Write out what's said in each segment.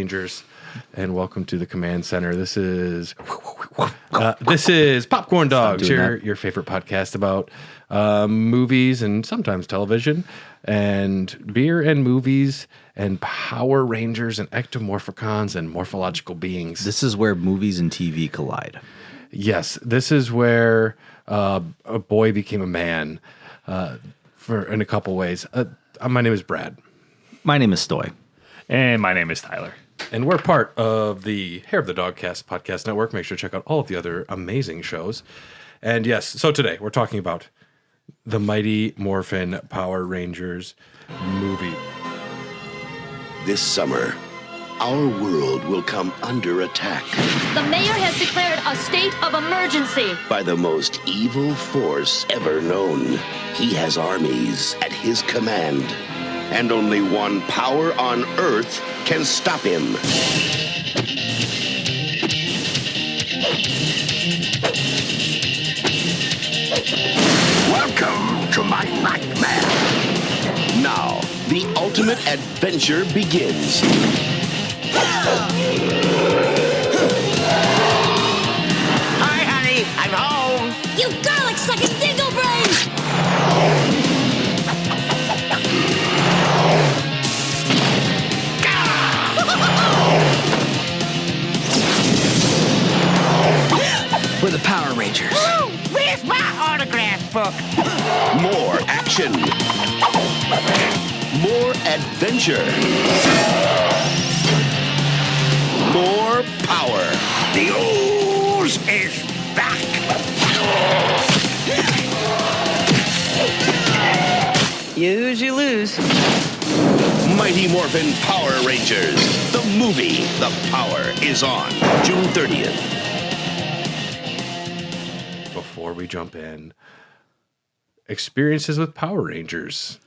Rangers, and welcome to the command center. This is PopCornDogs, your favorite podcast about movies and sometimes television and beer and movies and Power Rangers and ectomorphicons and morphological beings. This is where movies and TV collide. Yes, this is where a boy became a man in a couple ways. My name is Brad. My name is Stoy. And my name is Tyler. And we're part of the Hair of the Dogcast podcast network. Make sure to check out all of the other amazing shows. And yes, so today we're talking about the Mighty Morphin Power Rangers movie. This summer, our world will come under attack The mayor has declared a state of emergency. by the most evil force ever known. He has armies at his command, and only one power on Earth can stop him. Welcome to my nightmare. Now, the ultimate adventure begins. Hi, honey. I'm home. You garlic sucking dingle brain! We're the Power Rangers. Woo! Where's my autograph book? More action. More adventure. More power. The Ooze is back. Use, you lose. Mighty Morphin Power Rangers. The movie. The power is on June 30th. Before we jump in, experiences with Power Rangers.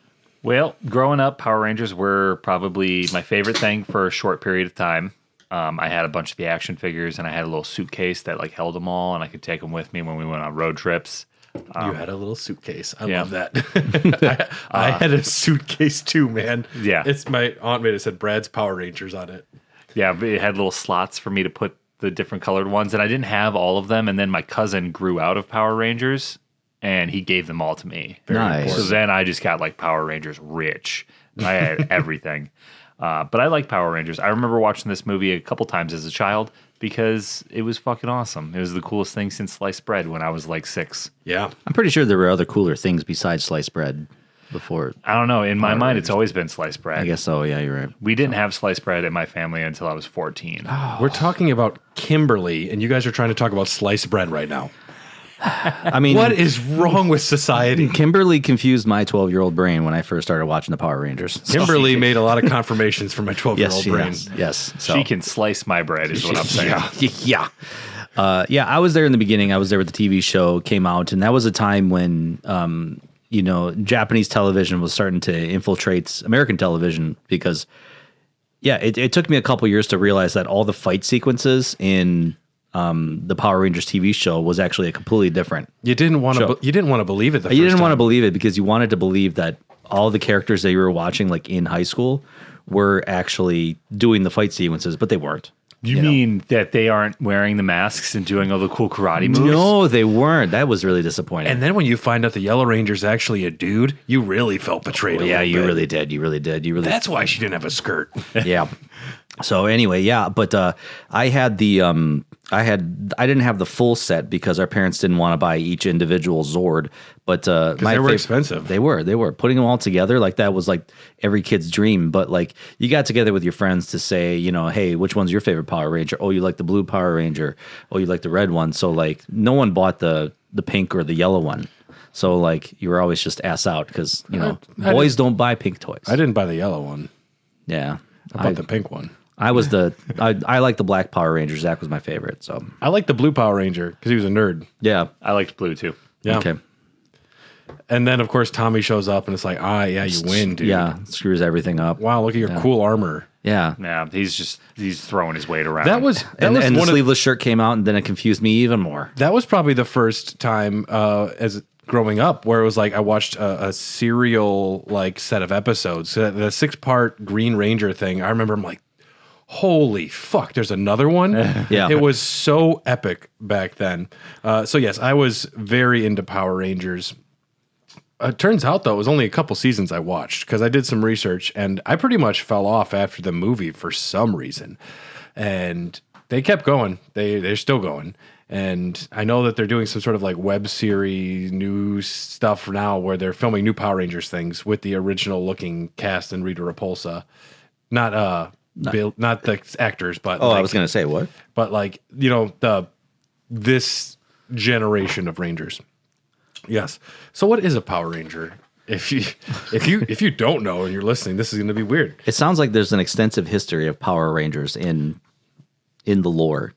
Well, growing up, Power Rangers were probably my favorite thing for a short period of time. I had a bunch of the action figures, and I had a little suitcase that like held them all, and I could take them with me when we went on road trips. You had a little suitcase. I yeah. love that. I had a suitcase too, man. Yeah. It's my aunt made it, said Brad's Power Rangers on it. Yeah, but it had little slots for me to put the different colored ones, and I didn't have all of them. And then my cousin grew out of Power Rangers, and he gave them all to me. Nice. So then I just got like Power Rangers rich. I had everything. But I like Power Rangers. I remember watching this movie a couple times as a child because it was fucking awesome. It was the coolest thing since sliced bread when I was like 6. Yeah. I'm pretty sure there were other cooler things besides sliced bread before. I don't know. In my mind, it's always been sliced bread. I guess so. Yeah, you're right. We didn't have sliced bread in my family until I was 14. We're talking about Kimberly, and you guys are trying to talk about sliced bread right now. I mean, What is wrong with society? Kimberly confused my 12-year-old brain when I first started watching the Power Rangers. So- Kimberly made a lot of confirmations for my 12-year-old brain. Yes. So. She can slice my bread, is what I'm saying. Yeah. I was there in the beginning. I was there when the TV show came out, and that was a time when, Japanese television was starting to infiltrate American television because, it took me a couple years to realize that all the fight sequences in the Power Rangers TV show was actually a completely different. You didn't want to. You didn't want to believe it. You didn't want to believe it because you wanted to believe that all the characters that you were watching, like in high school, were actually doing the fight sequences, but they weren't. You mean that they aren't wearing the masks and doing all the cool karate moves? No, they weren't. That was really disappointing. And then when you find out the Yellow Ranger's actually a dude, you really felt betrayed. Well, a yeah, little you bit. really did. You really did. You really. That's why she didn't have a skirt. Yeah. So anyway, but I had the I didn't have the full set because our parents didn't want to buy each individual Zord, but they were expensive. They were putting them all together like that was like every kid's dream. But like you got together with your friends to say, hey, which one's your favorite Power Ranger? Oh, you like the blue Power Ranger. Oh, you like the red one. So like no one bought the pink or the yellow one. So like you were always just ass out because boys don't buy pink toys. I didn't buy the yellow one. Yeah, I bought the pink one. I like the black Power Ranger. Zach was my favorite. So I like the blue Power Ranger because he was a nerd. yeah, I liked blue too. Yeah. okay. And then of course Tommy shows up and it's like, you win, dude. Yeah, screws everything up. Wow, look at your cool armor. Yeah. Yeah, he's throwing his weight around. That was And the one sleeveless shirt came out, and then it confused me even more. that was probably the first time as growing up where it was like I watched a serial like set of episodes. So the 6-part Green Ranger thing, I remember I'm like, holy fuck, there's another one. Yeah. It was so epic back then. So yes, I was very into Power Rangers. It turns out, though, it was only a couple seasons I watched because I did some research and I pretty much fell off after the movie for some reason. And they kept going. They're still going. And I know that they're doing some sort of like web series new stuff now where they're filming new Power Rangers things with the original looking cast and Rita Repulsa. Not the actors, but I was going to say what? But like, you know, this generation of Rangers. Yes. So what is a Power Ranger? If you don't know and you're listening, this is going to be weird. It sounds like there's an extensive history of Power Rangers in the lore.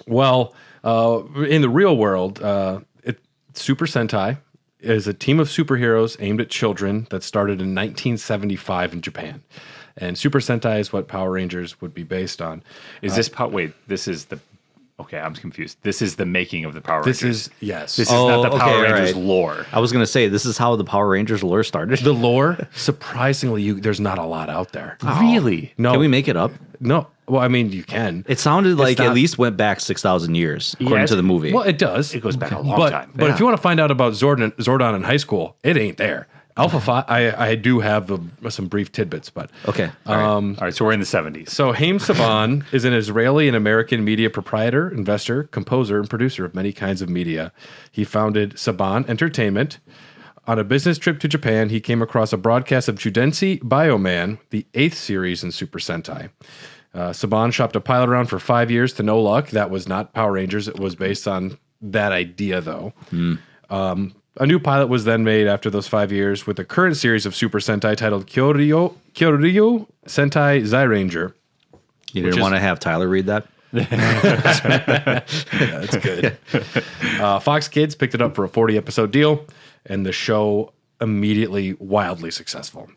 Well, in the real world, Super Sentai is a team of superheroes aimed at children that started in 1975 in Japan. And Super Sentai is what Power Rangers would be based on. Is this this is the... Okay, I'm confused. This is the making of the Power Rangers. Yes. This is not the Power okay, Rangers right. lore. I was going to say, this is how the Power Rangers lore started. The lore, surprisingly, there's not a lot out there. Really? No. Can we make it up? No. Well, I mean, you can. It sounded like not- at least went back 6,000 years, according to the movie. Well, it does. It goes back a long time. But if you want to find out about Zordon in high school, it ain't there. Alpha Phi, I do have some brief tidbits, but Okay. All right, so we're in the 70s. So Haim Saban is an Israeli and American media proprietor, investor, composer, and producer of many kinds of media. He founded Saban Entertainment. On a business trip to Japan, he came across a broadcast of Judensi Bioman, the 8th series in Super Sentai. Saban shopped a pilot around for 5 years to no luck. That was not Power Rangers. It was based on that idea, though. A new pilot was then made after those 5 years with the current series of Super Sentai titled Kyoryu Sentai Zyranger. You didn't want to have Tyler read that? Yeah, that's good. Fox Kids picked it up for a 40-episode deal, and the show immediately wildly successful.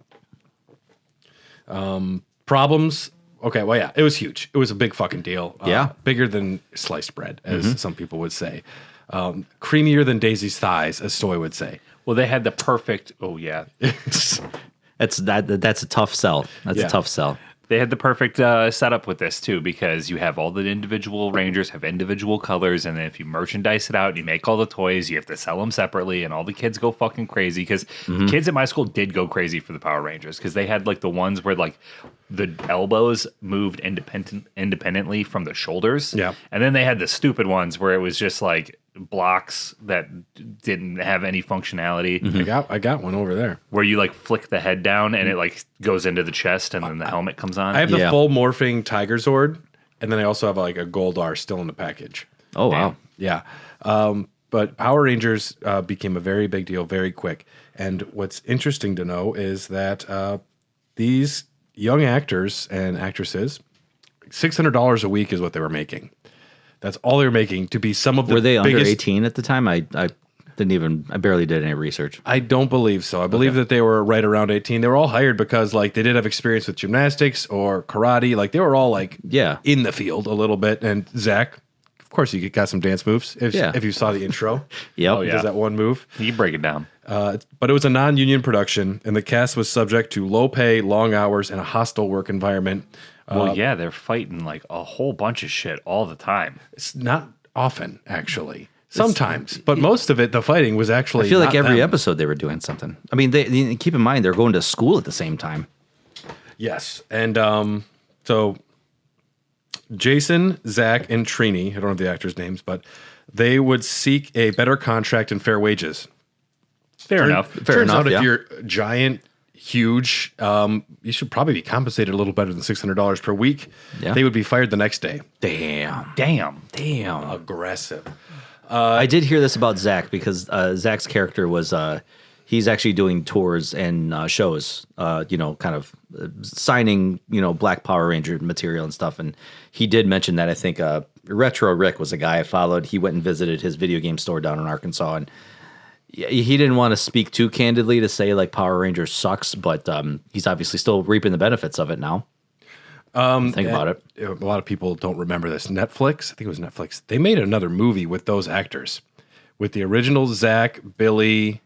Problems. Okay, well, yeah, it was huge. It was a big fucking deal. Yeah. Bigger than sliced bread, as some people would say. Creamier than Daisy's thighs, as Soy would say. Well, they had the perfect... Oh, yeah. That's a tough sell. That's Yeah. a tough sell. They had the perfect setup with this, too, because you have all the individual Rangers have individual colors, and then if you merchandise it out and you make all the toys, you have to sell them separately, and all the kids go fucking crazy, because kids at my school did go crazy for the Power Rangers, because they had, like, the ones where, like, the elbows moved independently from the shoulders. Yeah. And then they had the stupid ones where it was just, like, blocks that didn't have any functionality. I got one over there. Where you like flick the head down and it like goes into the chest and then the helmet comes on. I have the Yeah. full morphing Tiger Zord, and then I also have like a Gold R still in the package. Oh, wow. Yeah. But Power Rangers became a very big deal very quick. And what's interesting to know is that these young actors and actresses, $600 a week is what they were making. That's all they were making to be some of the Were they under biggest, 18 at the time? I barely did any research. I don't believe so. I believe that they were right around 18. They were all hired because like they did have experience with gymnastics or karate. Like they were all like in the field a little bit. And Zach, of course, you got some dance moves if you saw the intro. Yep. Oh, He yeah. does that one move. You break it down. But it was a non-union production, and the cast was subject to low pay, long hours, and a hostile work environment. Well, yeah, they're fighting like a whole bunch of shit all the time. It's not often, actually. Sometimes, but most of it, the fighting was actually. I feel like not every them. episode they were doing something. I mean, they keep in mind they're going to school at the same time. Yes, and so Jason, Zach, and Trini, I don't know the actors' names, but they would seek a better contract and fair wages. Fair enough. Turns out yeah. if you're giant, huge, you should probably be compensated a little better than $600 per week. Yeah. They would be fired the next day. Damn. Aggressive. I did hear this about Zach because Zach's character was he's actually doing tours and shows, kind of signing, Black Power Ranger material and stuff. And he did mention that I think Retro Rick was a guy I followed. He went and visited his video game store down in Arkansas, and he didn't want to speak too candidly to say like Power Rangers sucks, but he's obviously still reaping the benefits of it now. Think about it. A lot of people don't remember this. Netflix, I think it was Netflix, they made another movie with those actors. With the original Zach, Billy,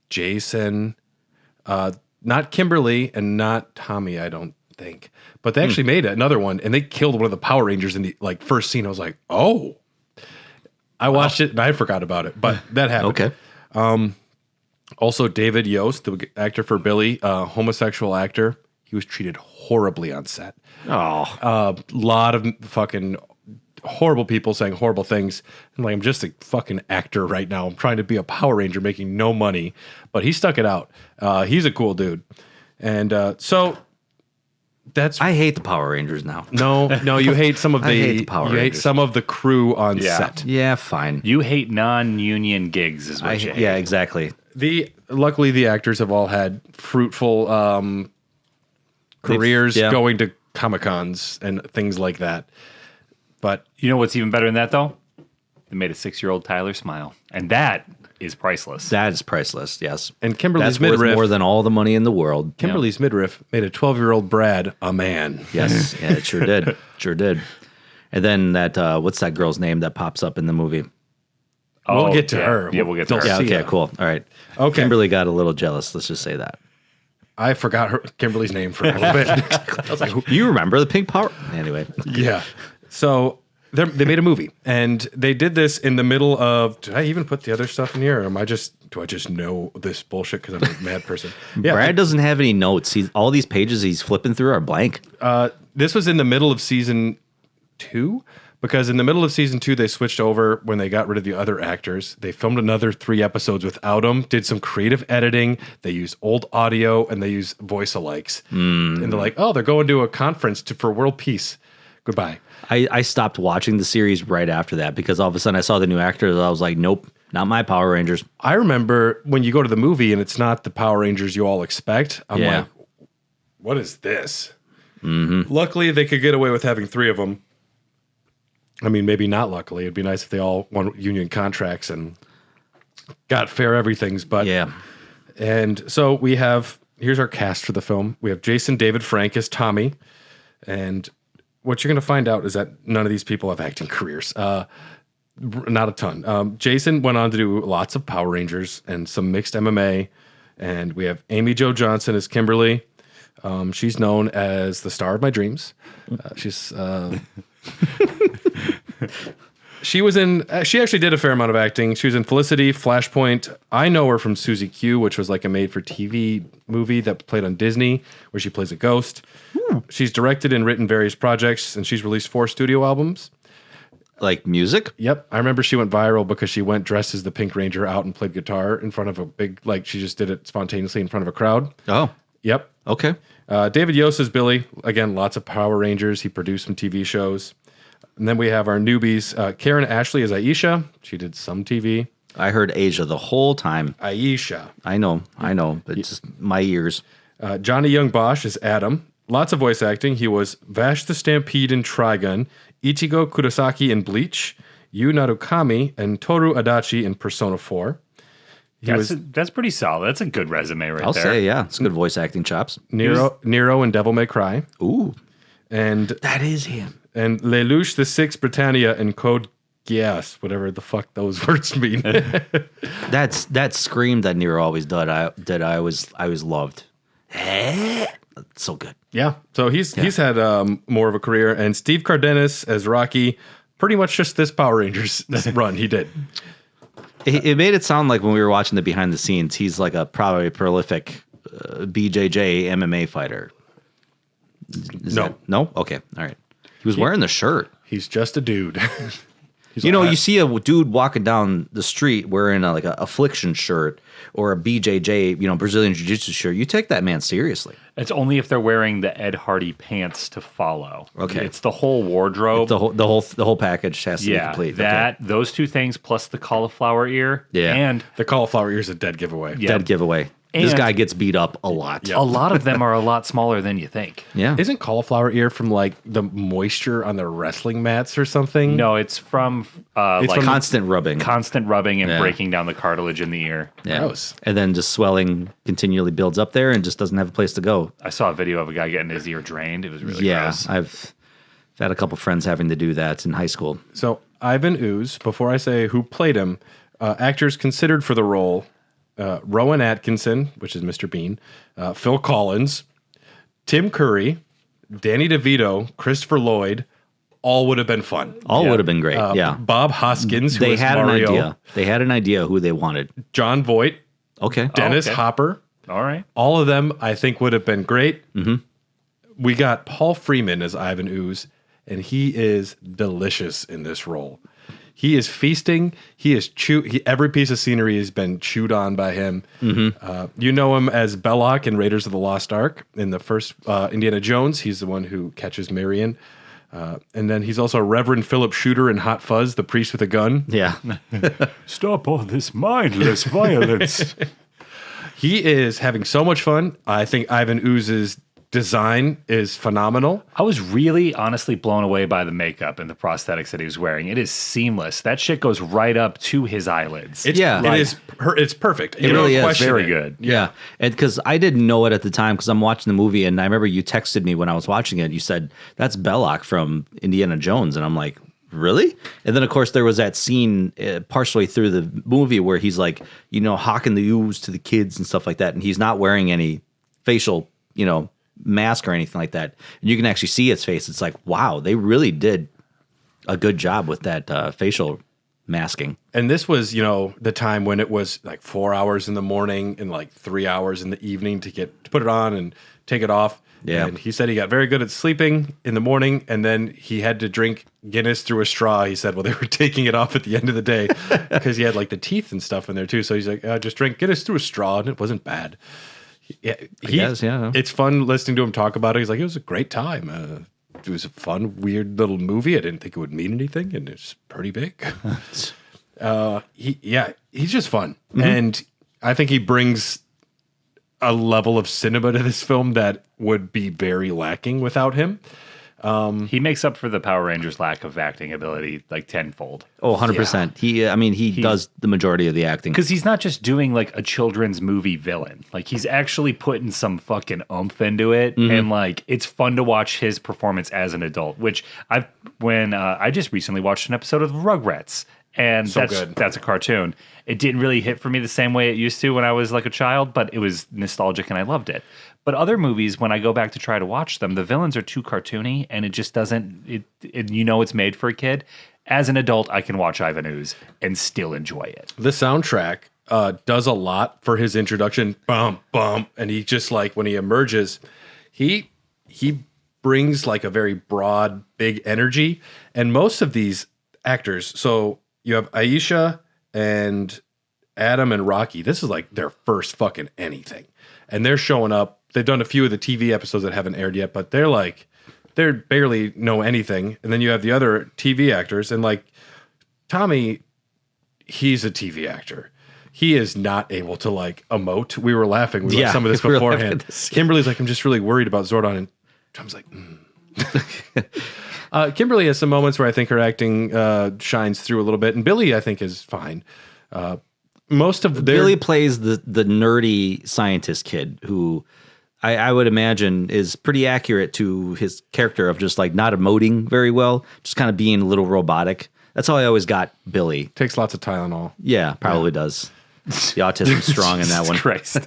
Jason, not Kimberly, and not Tommy, I don't think. But they actually made another one, and they killed one of the Power Rangers in the first scene. I was like, oh. I watched it, and I forgot about it, but that happened. Okay. Also, David Yost, the actor for Billy, homosexual actor, he was treated horribly on set. Oh. A lot of fucking horrible people saying horrible things. I'm just a fucking actor right now. I'm trying to be a Power Ranger making no money, but he stuck it out. He's a cool dude. And so that's... I hate the Power Rangers now. No, you hate some of the... I hate the Power you hate Rangers. some of the crew on set. Yeah, fine. You hate non-union gigs, is what you hate. Yeah, exactly. Luckily, the actors have all had fruitful careers going to Comic-Cons and things like that. But you know what's even better than that, though? They made a 6-year-old Tyler smile. And that is priceless. That is priceless, yes. And Kimberly's That's worth midriff... more than all the money in the world. Kimberly's midriff made a 12-year-old Brad a man. Yes, yeah, it sure did. Sure did. And then that, what's that girl's name that pops up in the movie? We'll get to her. Yeah, we'll get to her. Yeah, Dulcea. okay, cool. All right. Okay. Kimberly got a little jealous. Let's just say that. I forgot Kimberly's name for a little bit. I was like, You remember the Pink Power? Anyway. yeah. So they made a movie, and they did this in the middle of... Did I even put the other stuff in here, or do I just know this bullshit because I'm a mad person? Yeah. Brad doesn't have any notes. All these pages he's flipping through are blank. This was in the middle of season 2, because in the middle of season 2, they switched over when they got rid of the other actors. They filmed another 3 episodes without them, did some creative editing. They used old audio, and they used voice alikes. And they're like, oh, they're going to a conference for world peace. Goodbye. I stopped watching the series right after that because all of a sudden I saw the new actors. I was like, nope, not my Power Rangers. I remember when you go to the movie and it's not the Power Rangers you all expect. I'm like, what is this? Mm-hmm. Luckily, they could get away with having 3 of them. I mean, maybe not luckily. It'd be nice if they all won union contracts and got fair everythings. But Yeah. And so here's our cast for the film. We have Jason David Frank as Tommy. And what you're going to find out is that none of these people have acting careers. Not a ton. Jason went on to do lots of Power Rangers and some mixed MMA. And we have Amy Jo Johnson as Kimberly. She's known as the star of my dreams. She was in... she actually did a fair amount of acting. She was in Felicity, Flashpoint. I know her from Susie Q, which was like a made-for-TV movie that played on Disney, where she plays a ghost. She's directed and written various projects, and she's released 4 studio albums. Like music? Yep. I remember she went viral because she went dressed as the Pink Ranger out and played guitar in front of a big... she just did it spontaneously in front of a crowd. Oh, Yep. okay. David Yost is Billy. Again, lots of Power Rangers. He produced some TV shows. And then we have our newbies. Karen Ashley is Aisha. She did some TV. I heard Asia the whole time. Aisha. I know, but just my ears. Johnny Young Bosch is Adam. Lots of voice acting. He was Vash the Stampede in Trigun, Ichigo Kurosaki in Bleach, Yu Narukami, and Toru Adachi in Persona 4. That's pretty solid. That's a good resume right I'll there. say, yeah. It's good voice acting chops. Nero in Devil May Cry. Ooh. And That is him. And Lelouch the Sixth Britannia and Code Geass, whatever the fuck those words mean. That scream that Nero always did. I always loved. So good. Yeah. So he's had more of a career. And Steve Cardenas as Rocky, pretty much just this Power Rangers run he did. It made it sound like when we were watching the behind the scenes, he's like a probably prolific BJJ MMA fighter. No? Okay. All right. He was wearing the shirt. He's just a dude. You see a dude walking down the street wearing a Affliction shirt or a BJJ, Brazilian Jiu-Jitsu shirt. You take that man seriously. It's only if they're wearing the Ed Hardy pants to follow. Okay. It's the whole wardrobe. The whole package has to be complete. Those 2 things plus the cauliflower ear. Yeah. And the cauliflower ear is a dead giveaway. Dead giveaway. This guy gets beat up a lot. a lot of them are a lot smaller than you think. Yeah. Isn't cauliflower ear from the moisture on the wrestling mats or something? No, it's from It's from constant rubbing. Constant rubbing and breaking down the cartilage in the ear. Yeah. Gross. And then just swelling continually builds up there and just doesn't have a place to go. I saw a video of a guy getting his ear drained. It was really gross. I've had a couple friends having to do that in high school. So Ivan Ooze, before I say who played him, actors considered for the role: Rowan Atkinson, which is Mr. Bean, Phil Collins, Tim Curry, Danny DeVito, Christopher Lloyd, all would have been fun. All would have been great. Yeah. Bob Hoskins, who They was had Mario, an idea. They had an idea who they wanted. John Voight, Okay. Dennis okay. Hopper. All right. All of them, I think, would have been great. We got Paul Freeman as Ivan Ooze, and he is delicious in this role. He is feasting. He is every piece of scenery has been chewed on by him. You know him as Belloc in Raiders of the Lost Ark. In the first Indiana Jones, he's the one who catches Marion. And then he's also Reverend Philip Shooter in Hot Fuzz, the priest with a gun. Yeah. Stop all this mindless violence. He is having so much fun. I think Ivan Ooze's design is phenomenal. I was really honestly blown away by the makeup and the prosthetics that he was wearing. It is seamless. That shit goes right up to his eyelids. It's perfect. It really is. Very good. Yeah. And because I didn't know it at the time because I'm watching the movie and I remember you texted me when I was watching it. You said, that's Belloc from Indiana Jones. And I'm like, really? And then, of course, there was that scene partially through the movie where he's like, hawking the ooze to the kids and stuff like that. And he's not wearing any facial, mask or anything like that. And you can actually see his face. It's like, wow, they really did a good job with that facial masking. And this was, the time when it was like 4 hours in the morning and like 3 hours in the evening to put it on and take it off. Yeah. And he said he got very good at sleeping in the morning, and then he had to drink Guinness through a straw. He said, well, they were taking it off at the end of the day because he had like the teeth and stuff in there too. So he's like, just drink Guinness through a straw, and it wasn't bad. Yeah, I guess, yeah. It's fun listening to him talk about it. He's like, it was a great time. It was a fun, weird little movie. I didn't think it would mean anything, and it's pretty big. He's just fun. And I think he brings a level of cinema to this film that would be very lacking without him. He makes up for the Power Rangers' lack of acting ability like tenfold. Oh, 100%. He does the majority of the acting. Because he's not just doing like a children's movie villain. Like he's actually putting some fucking oomph into it. And like it's fun to watch his performance as an adult, which I just recently watched an episode of Rugrats. And that's a cartoon. It didn't really hit for me the same way it used to when I was like a child, but it was nostalgic and I loved it. But other movies, when I go back to try to watch them, the villains are too cartoony and it just doesn't, it's made for a kid. As an adult, I can watch Ivan Ooze and still enjoy it. The soundtrack does a lot for his introduction. Bum, bum. And he just like, when he emerges, he brings like a very broad, big energy. And most of these actors, so you have Aisha and Adam and Rocky. This is like their first fucking anything. And they're showing up. They've done a few of the TV episodes that haven't aired yet, but they're barely know anything. And then you have the other TV actors, and like Tommy, he's a TV actor. He is not able to like emote. We were laughing. We watched some of this beforehand. Kimberly's like, I'm just really worried about Zordon. And Tom's like, Kimberly has some moments where I think her acting shines through a little bit. And Billy, I think, is fine. Billy plays the nerdy scientist kid who I would imagine is pretty accurate to his character of just like not emoting very well, just kind of being a little robotic. That's how I always got Billy. Takes lots of Tylenol. Yeah, probably does. The autism's strong in that one. Christ.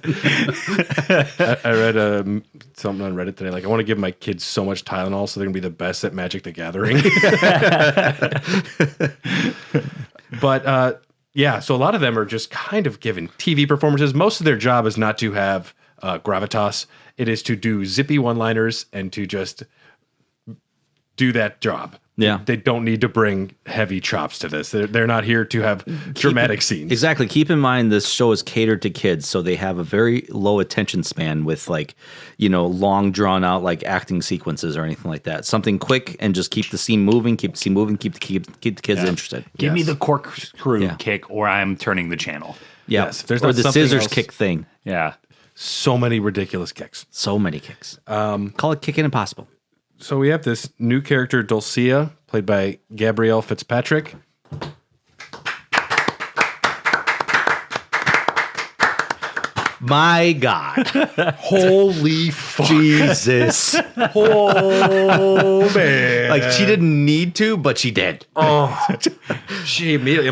I read something on Reddit today. Like, I want to give my kids so much Tylenol so they're going to be the best at Magic the Gathering. But so a lot of them are just kind of given TV performances. Most of their job is not to have gravitas. It is to do zippy one-liners and to just do that job. Yeah. They don't need to bring heavy chops to this. They're not here to have dramatic scenes. Exactly. Keep in mind this show is catered to kids, so they have a very low attention span with like, long drawn out like acting sequences or anything like that. Something quick and just keep the scene moving, keep the kids interested. Give me the corkscrew kick or I'm turning the channel. Yeah. Yes, there's or not the something scissors else. kick thing. Yeah. So many ridiculous kicks. So many kicks. Call it kicking impossible. So we have this new character, Dulcea, played by Gabrielle Fitzpatrick. My God. Holy fuck. Jesus. Oh, man. Like, she didn't need to, but she did. Oh, she immediately,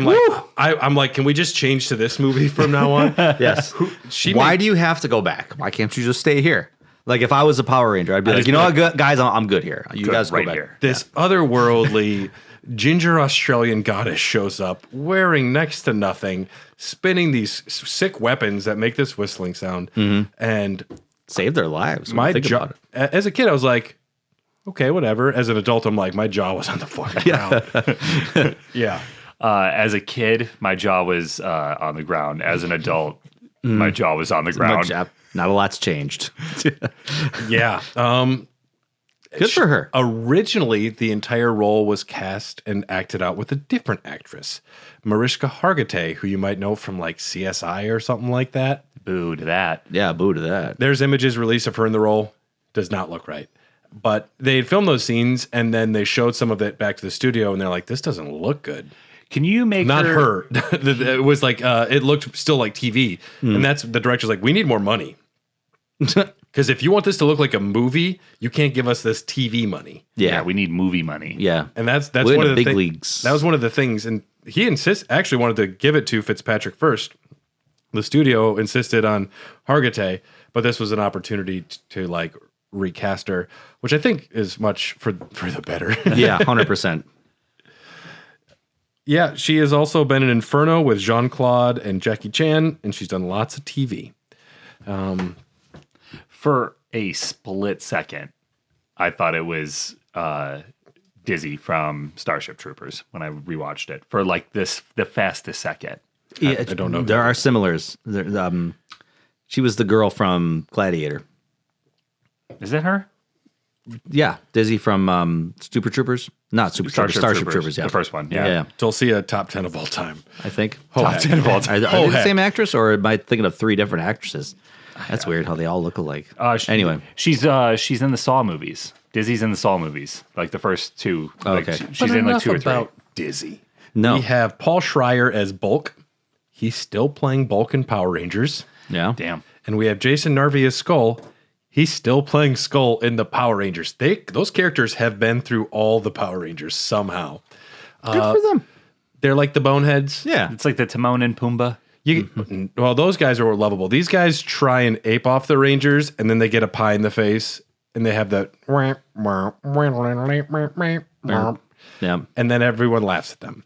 I'm like, can we just change to this movie from now on? Yes. Why do you have to go back? Why can't you just stay here? Like if I was a Power Ranger, I'd be like, you know what, guys, I'm good here. You guys go right back. here. This otherworldly ginger Australian goddess shows up wearing next to nothing, spinning these sick weapons that make this whistling sound. And Save their lives. my Think jaw, about it. as a kid, I was like, okay, whatever. As an adult, I'm like, my jaw was on the fucking ground. Yeah. As a kid, my jaw was on the ground. As an adult, my jaw was on the ground. Not a lot's changed. Yeah. Good for her. Originally, the entire role was cast and acted out with a different actress, Mariska Hargitay, who you might know from like CSI or something like that. Boo to that. Yeah, boo to that. There's images released of her in the role. Does not look right. But they had filmed those scenes, and then they showed some of it back to the studio, and they're like, this doesn't look good. Can you make Not her. It was like, it looked still like TV. And that's the director's like, we need more money. Because if you want this to look like a movie, you can't give us this TV money. Yeah, we need movie money. Yeah. And that's We're one in of the big leagues. That was one of the things. And he actually wanted to give it to Fitzpatrick first. The studio insisted on Hargitay, but this was an opportunity to like recast her, which I think is much for the better. Yeah, 100%. Yeah, she has also been in Inferno with Jean-Claude and Jackie Chan, and she's done lots of TV. For a split second, I thought it was Dizzy from Starship Troopers when I rewatched it. For like the fastest second. Yeah, I don't know. There are similars. She was the girl from Gladiator. Is that her? Yeah, Dizzy from Super Troopers. Not Super Troopers. Starship Troopers. Yeah, The first one. Yeah. Yeah, Dulcea, top 10 of all time. I think. Top 10 of all time. Are they the same actress, or am I thinking of three different actresses? That's weird how they all look alike. Anyway, she's in the Saw movies. Dizzy's in the Saw movies, like the first two. Like, Okay. she's in like two or three. About Dizzy. no. We have Paul Schreier as Bulk. He's still playing Bulk in Power Rangers. Yeah. Damn. And we have Jason Narvey as Skull. He's still playing Skull in the Power Rangers. Those characters have been through all the Power Rangers somehow. Good for them. They're like the boneheads. Yeah. It's like the Timon and Pumbaa. Well, those guys are lovable. These guys try and ape off the Rangers, and then they get a pie in the face, and they have that, Yeah. and then everyone laughs at them.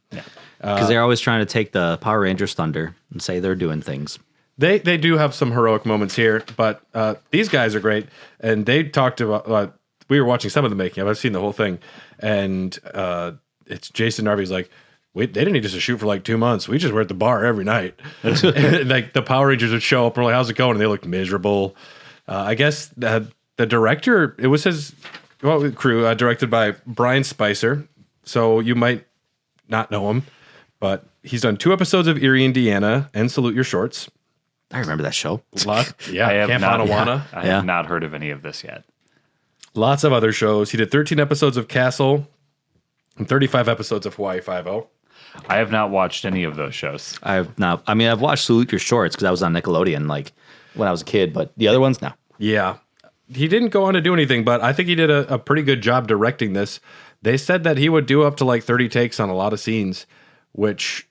Because they're always trying to take the Power Rangers' thunder and say they're doing things. They do have some heroic moments here, but these guys are great. And they talked about, we were watching some of the making of. I've seen the whole thing. And it's Jason Narvey's like, they didn't need us to shoot for like 2 months. We just were at the bar every night. And, like the Power Rangers would show up and we're like, how's it going? And they looked miserable. I guess the director, it was his crew, directed by Brian Spicer. So you might not know him, but he's done 2 episodes of Erie, Indiana and Salute Your Shorts. I remember that show. Yeah, I have Camp not, Anawana. I have not heard of any of this yet. Lots of other shows. He did 13 episodes of Castle and 35 episodes of Hawaii Five-0. I have not watched any of those shows. I've not. I mean, I've watched Salute Your Shorts because I was on Nickelodeon like when I was a kid, but the other ones, no. Yeah. He didn't go on to do anything, but I think he did a pretty good job directing this. They said that he would do up to like 30 takes on a lot of scenes, which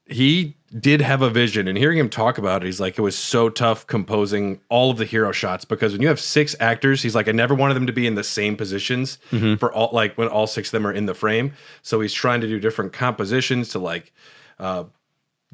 he did have a vision. And hearing him talk about it, he's like, it was so tough composing all of the hero shots because when you have 6 actors, he's like, I never wanted them to be in the same positions for all, like when all 6 of them are in the frame. So he's trying to do different compositions to like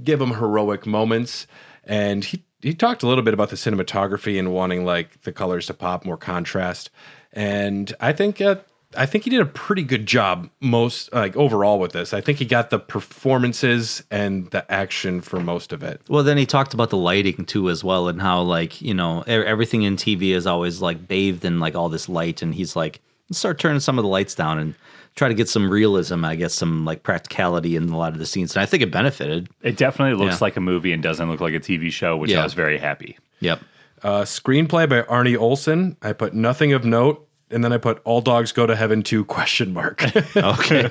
give them heroic moments. And he talked a little bit about the cinematography and wanting like the colors to pop, more contrast. And I think he did a pretty good job overall with this. I think he got the performances and the action for most of it. Well, then he talked about the lighting too as well, and how like, you know, everything in TV is always like bathed in like all this light, and he's like, let's start turning some of the lights down and try to get some realism, I guess, some like practicality in a lot of the scenes. And I think it benefited. It definitely looks like a movie and doesn't look like a TV show, which I was very happy. Yep. Screenplay by Arnie Olson. I put nothing of note. And then I put All Dogs Go to Heaven 2 ? Okay.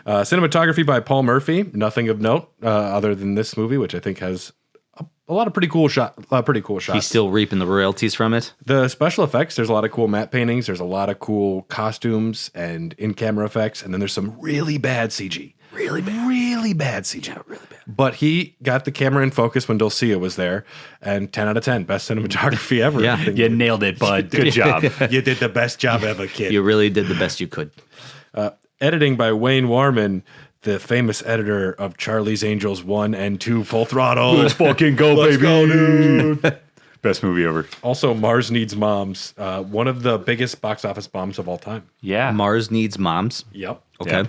Cinematography by Paul Murphy. Nothing of note other than this movie, which I think has a lot of pretty cool shots. He's still reaping the royalties from it. The special effects, there's a lot of cool matte paintings. There's a lot of cool costumes and in-camera effects. And then there's some really bad CG. Really bad CG. Yeah, really bad. But he got the camera in focus when Dulcea was there, and 10 out of 10, best cinematography ever. Yeah. I think You nailed it, bud. Good job. you did the best job ever, kid. You really did the best you could. Editing by Wayne Warman, the famous editor of Charlie's Angels 1 and 2 Full Throttle. Let's fucking go, Let's baby. go, dude. Best movie ever. Also, Mars Needs Moms, one of the biggest box office bombs of all time. Yeah. Mars Needs Moms. Yep. Okay.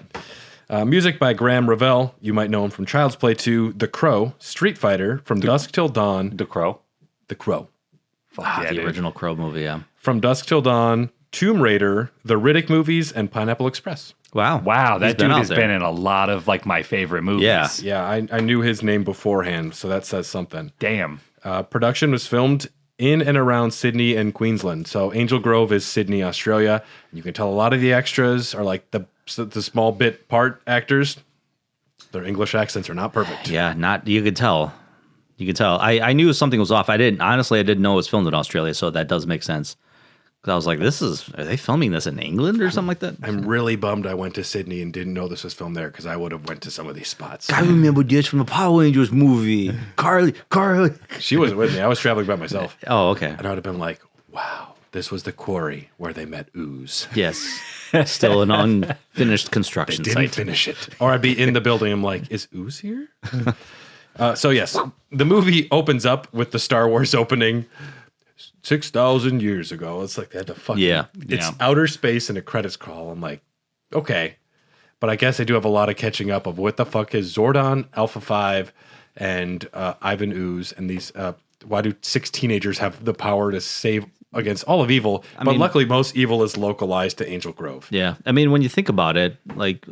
Music by Graham Revell. You might know him from Child's Play 2, The Crow, Street Fighter, From Dusk Till Dawn. The Crow. The Crow. Fuck Ah, yeah, the dude. original Crow movie, yeah. From Dusk Till Dawn, Tomb Raider, The Riddick movies, and Pineapple Express. Wow. Wow, that He's been dude out has there. been in a lot of like my favorite movies. Yeah. Yeah, I knew his name beforehand, so that says something. Damn. Production was filmed in and around Sydney and Queensland. So Angel Grove is Sydney, Australia. You can tell a lot of the extras are like the small bit part actors. Their English accents are not perfect. Yeah, not you could tell. You could tell. I knew something was off. I didn't know it was filmed in Australia, so that does make sense. Because I was like, are they filming this in England or something like that? I'm really bummed I went to Sydney and didn't know this was filmed there because I would have went to some of these spots. I remember this from the Power Rangers movie. Carly. She wasn't with me. I was traveling by myself. Oh, okay. And I would have been like, wow, this was the quarry where they met Ooze. Yes. Still an unfinished construction Didn't site. finish it. Or I'd be in the building. I'm like, is Ooze here? So yes, the movie opens up with the Star Wars opening 6,000 years ago. It's like they had to fucking... Yeah. It's Yeah. outer space and a credits crawl. I'm like, okay. But I guess I do have a lot of catching up of what the fuck is Zordon, Alpha 5, and Ivan Ooze, and these... why do 6 teenagers have the power to save against all of evil? But mean- luckily, most evil is localized to Angel Grove. Yeah. I mean, when you think about it, like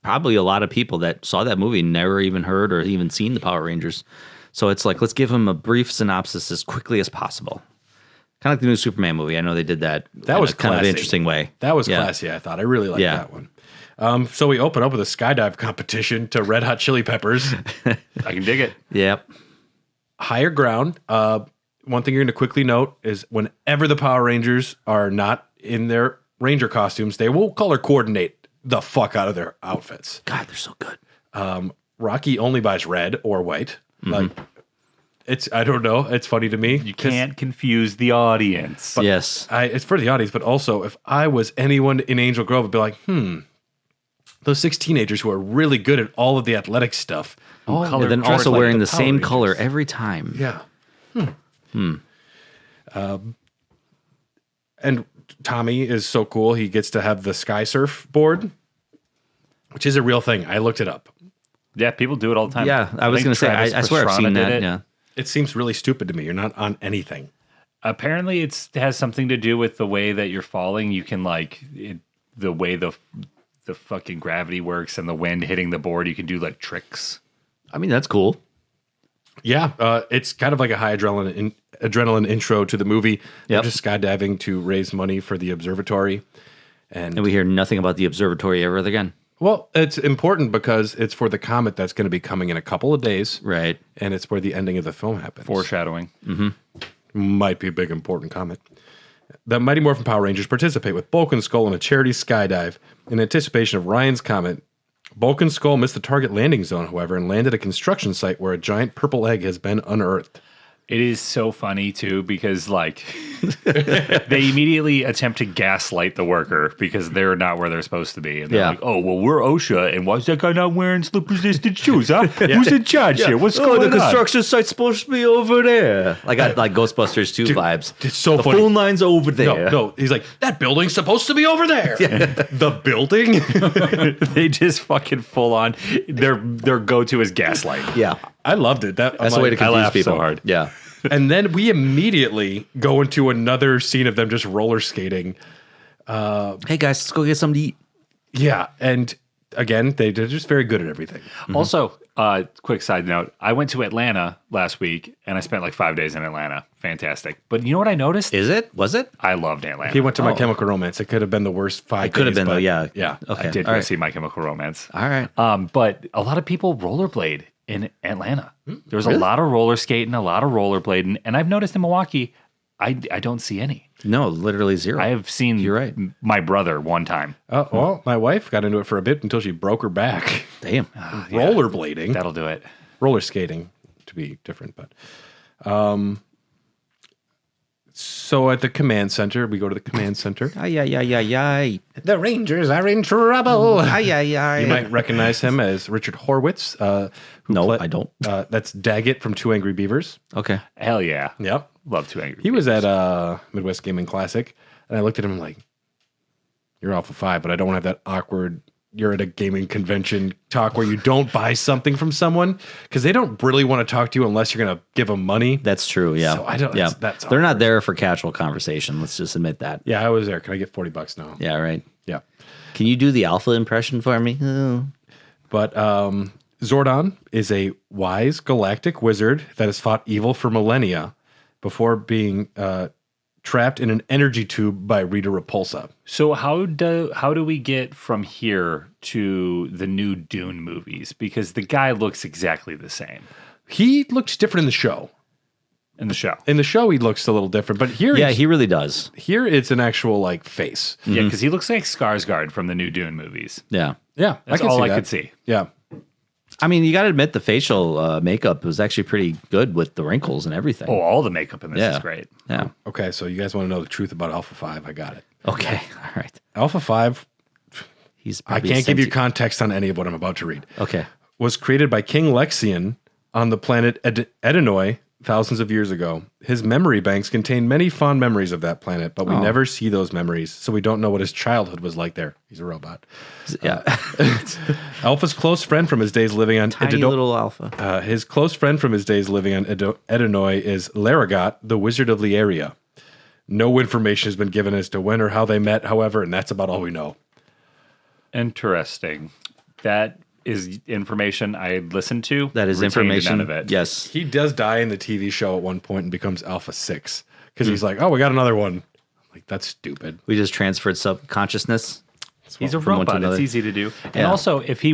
probably a lot of people that saw that movie never even heard or even seen the Power Rangers. So it's like, let's give them a brief synopsis as quickly as possible. Kind of like the new Superman movie. I know they did that. That was kind of an classy. interesting way. That was Yeah. classy, I thought. I really liked Yeah. that one. So we open up with a skydive competition to Red Hot Chili Peppers. I can dig it. Yep. Higher ground. One thing you're going to quickly note is whenever the Power Rangers are not in their Ranger costumes, they will color coordinate the fuck out of their outfits. God, they're so good. Rocky only buys red or white. Like, I don't know. It's funny to me. You can't confuse the audience. Yes. It's for the audience, but also if I was anyone in Angel Grove, I'd be like, those 6 teenagers who are really good at all of the athletic stuff. And then dress also like wearing the the Power same Rangers. color every time. Yeah. And Tommy is so cool. He gets to have the sky surf board, which is a real thing. I looked it up. Yeah, people do it all the time. Yeah, I was think going to say, Travis I swear I've Pastrana seen did that. it. Yeah. It seems really stupid to me. You're not on anything. Apparently, it has something to do with the way that you're falling. You can the way the fucking gravity works and the wind hitting the board. You can do like tricks. I mean, that's cool. Yeah, it's kind of like a high adrenaline intro to the movie. They're Yep. just skydiving to raise money for the observatory. And And we hear nothing about the observatory ever again. well, it's important because it's for the comet that's going to be coming in a couple of days. Right. And it's where the ending of the film happens. Foreshadowing. Might be a big important comet. The Mighty Morphin Power Rangers participate with Bulk and Skull in a charity skydive in anticipation of Ryan's comet. Bulk and Skull missed the target landing zone, however, and landed at a construction site where a giant purple egg has been unearthed. It is so funny too because like they immediately attempt to gaslight the worker because they're not where they're supposed to be, and they're Yeah. like, "Oh, well, we're OSHA, and why is that guy not wearing slip-resistant shoes? Huh? Who's in charge here? What's going on?" site's supposed to be over there. I got like Ghostbusters 2 vibes. It's so the funny. phone line's over there. No. He's like, that building's supposed to be over there. The building? They just fucking full on. Their go-to is gaslight. Yeah. I loved it. That's the way to I confuse laughed people. so hard. Yeah. And then we immediately go into another scene of them just roller skating. Hey guys, let's go get something to eat. Yeah. And again, they're just very good at everything. Also, quick side note: I went to Atlanta last week, and I spent like 5 days in Atlanta. Fantastic. But you know what I noticed? Is it? Was it? I loved Atlanta. He went to My Chemical Romance. It could have been the worst 5 It could have days, been though, but yeah. Yeah. Okay. I did All go right. see My Chemical Romance. All right. But a lot of people rollerblade in Atlanta. There was a lot of roller skating, a lot of rollerblading, and I've noticed in Milwaukee, I don't see any. No, literally zero. I have seen You're right. my brother one time. Well, my wife got into it for a bit until she broke her back. Damn. Rollerblading. That'll do it. roller skating to be different, but so at the command center, we go to the command center. Ay, ay, ay, ay, ay. The Rangers are in trouble. Ay, ay, ay. You might recognize him as Richard Horwitz. No, I don't. That's Daggett from Two Angry Beavers. Okay. Hell yeah. Yep. Love Two Angry He was Beavers. at Midwest Gaming Classic, and I looked at him like, you're Alpha 5, but I don't want to have that awkward, you're at a gaming convention talk where you don't buy something from someone because they don't really want to talk to you unless you're going to give them money. That's true. Yeah. So I don't- Yeah. that's They're not awkward. there for casual conversation. Let's just admit that. Yeah, I was there. Can I get $40 now? Yeah. Right. Yeah. Can you do the alpha impression for me? Oh. But Zordon is a wise galactic wizard that has fought evil for millennia before being trapped in an energy tube by Rita Repulsa. So how do we get from here to the new Dune movies? Because the guy looks exactly the same He looks different in the show. in the show. In the show, he looks a little different, but here, Yeah, he really does. here it's an actual like face. Yeah, because he looks like Skarsgård from the new Dune movies. Yeah. Yeah, That's I can all see I that. could see. Yeah, I mean, you got to admit the facial makeup was actually pretty good with the wrinkles and everything. Oh, all the makeup in this yeah. is great. Yeah. okay. So you guys want to know the truth about Alpha 5? I got it. Okay. All right. Alpha 5. He's. I probably can't give you sentient. context on any of what I'm about to read. Okay. Was created by King Lexian on the planet Edenoi thousands of years ago. His memory banks contain many fond memories of that planet, but we never see those memories, so we don't know what his childhood was like there. He's a robot. Yeah. Alpha's close friend from his days living on Tiny little alpha. his close friend from his days living on Edenoi is Laragot, the Wizard of the area. No information has been given as to when or how they met, however, and that's about all we know. Interesting. That is information I listened to. That is retained information. None of it. Yes. He does die in the TV show at one point and becomes Alpha 6 because he's like, oh, we got another one. I'm like, that's stupid. We just transferred subconsciousness. He's a from one to robot. It's another. easy to do. And Yeah. also, if he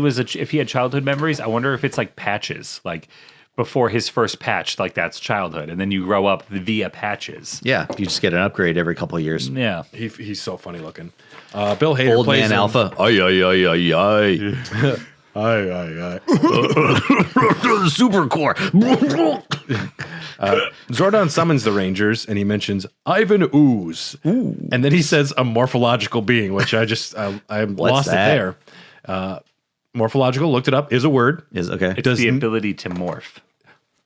had childhood memories, I wonder if it's like patches, like before his first patch, like that's childhood, and then you grow up via patches. Yeah. You just get an upgrade every couple of years. Yeah. He's so funny looking. Bill Hader Old plays man him. alpha. Ay, ay, ay, ay, ay. Aye. Super core. Zordon summons the Rangers and he mentions Ivan Ooze. And then he says a morphological being, which I lost that? it there. Morphological, looked it up, is a word. Is okay. It's Does the n- ability to morph.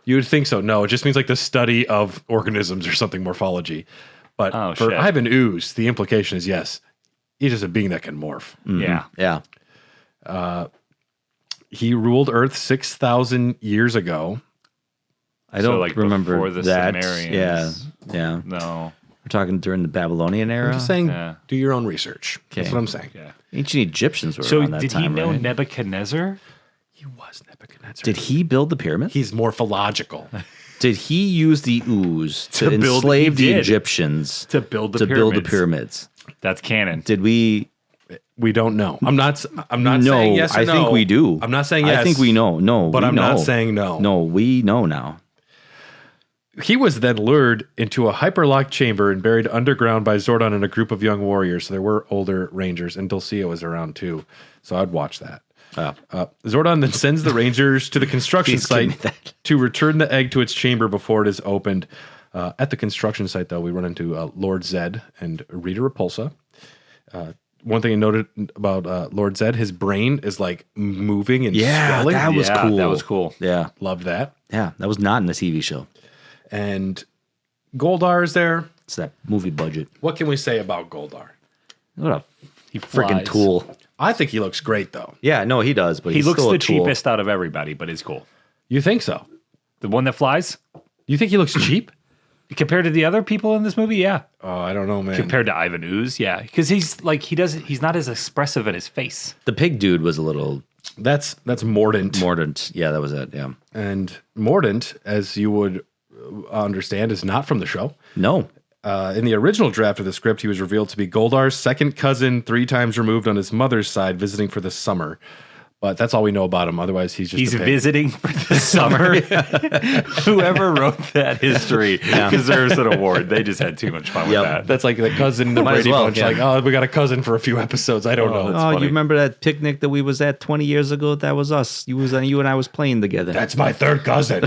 You would think so. No, it just means like the study of organisms or something, morphology. But Oh, for shit. Ivan Ooze, the implication is yes, he's just a being that can morph. Yeah. Yeah. He ruled Earth 6,000 years ago. I don't like, remember before the that. Sumerians. Yeah. No. We're talking during the Babylonian era. I'm just saying, Yeah. do your own research. That's Okay. what I'm saying. Yeah. Ancient Egyptians were So around that did time, he know right? Nebuchadnezzar? He was Nebuchadnezzar. Did he build the pyramid? He's morphological. Did he use the ooze to To build- enslave he the did. Egyptians To build the to build the pyramids. pyramids? That's canon. Did we? We don't know. I'm not No, saying yes or I no. think we do. I'm not saying yes. I think we know. No, But we I'm know. not saying no. No, we know now. He was then lured into a hyperlocked chamber and buried underground by Zordon and a group of young warriors. So there were older rangers, and Dulcea was around too. So I'd watch that. Zordon then sends the rangers to the construction Please give me site that. to return the egg to its chamber before it is opened. At the construction site, though, we run into Lord Zed and Rita Repulsa. One thing I noted about Lord Zed, his brain is like moving and swelling. that was Yeah, cool. that was cool. Yeah, Loved that. yeah, that was not in the TV show. And Goldar is there. It's that movie budget. What can we say about Goldar? What a He freaking flies. tool. I think he looks great, though. Yeah, no, he does, but He he's looks still the a tool. cheapest out of everybody, but he's cool. You think so? The one that flies? You think he looks cheap? Compared to the other people in this movie, yeah. Oh, I don't know, man. Compared to Ivan Ooze, yeah. Because he's like he's not as expressive in his face. The pig dude was a little That's Mordant. mordant. Yeah, that was it. Yeah. And Mordant, as you would understand, is not from the show. No. In the original draft of the script, he was revealed to be Goldar's second cousin, 3 times removed on his mother's side, visiting for the summer. But that's all we know about him. Otherwise, he's a pig. visiting for the summer. Whoever wrote that history deserves an award. They just had too much fun with that. That's like the cousin in the Might as Brady well, Bunch. yeah. Like, oh, we got a cousin for a few episodes. I don't know. Oh, you remember that picnic that we was at 20 years ago? That was us. You and I was playing together. That's my third cousin.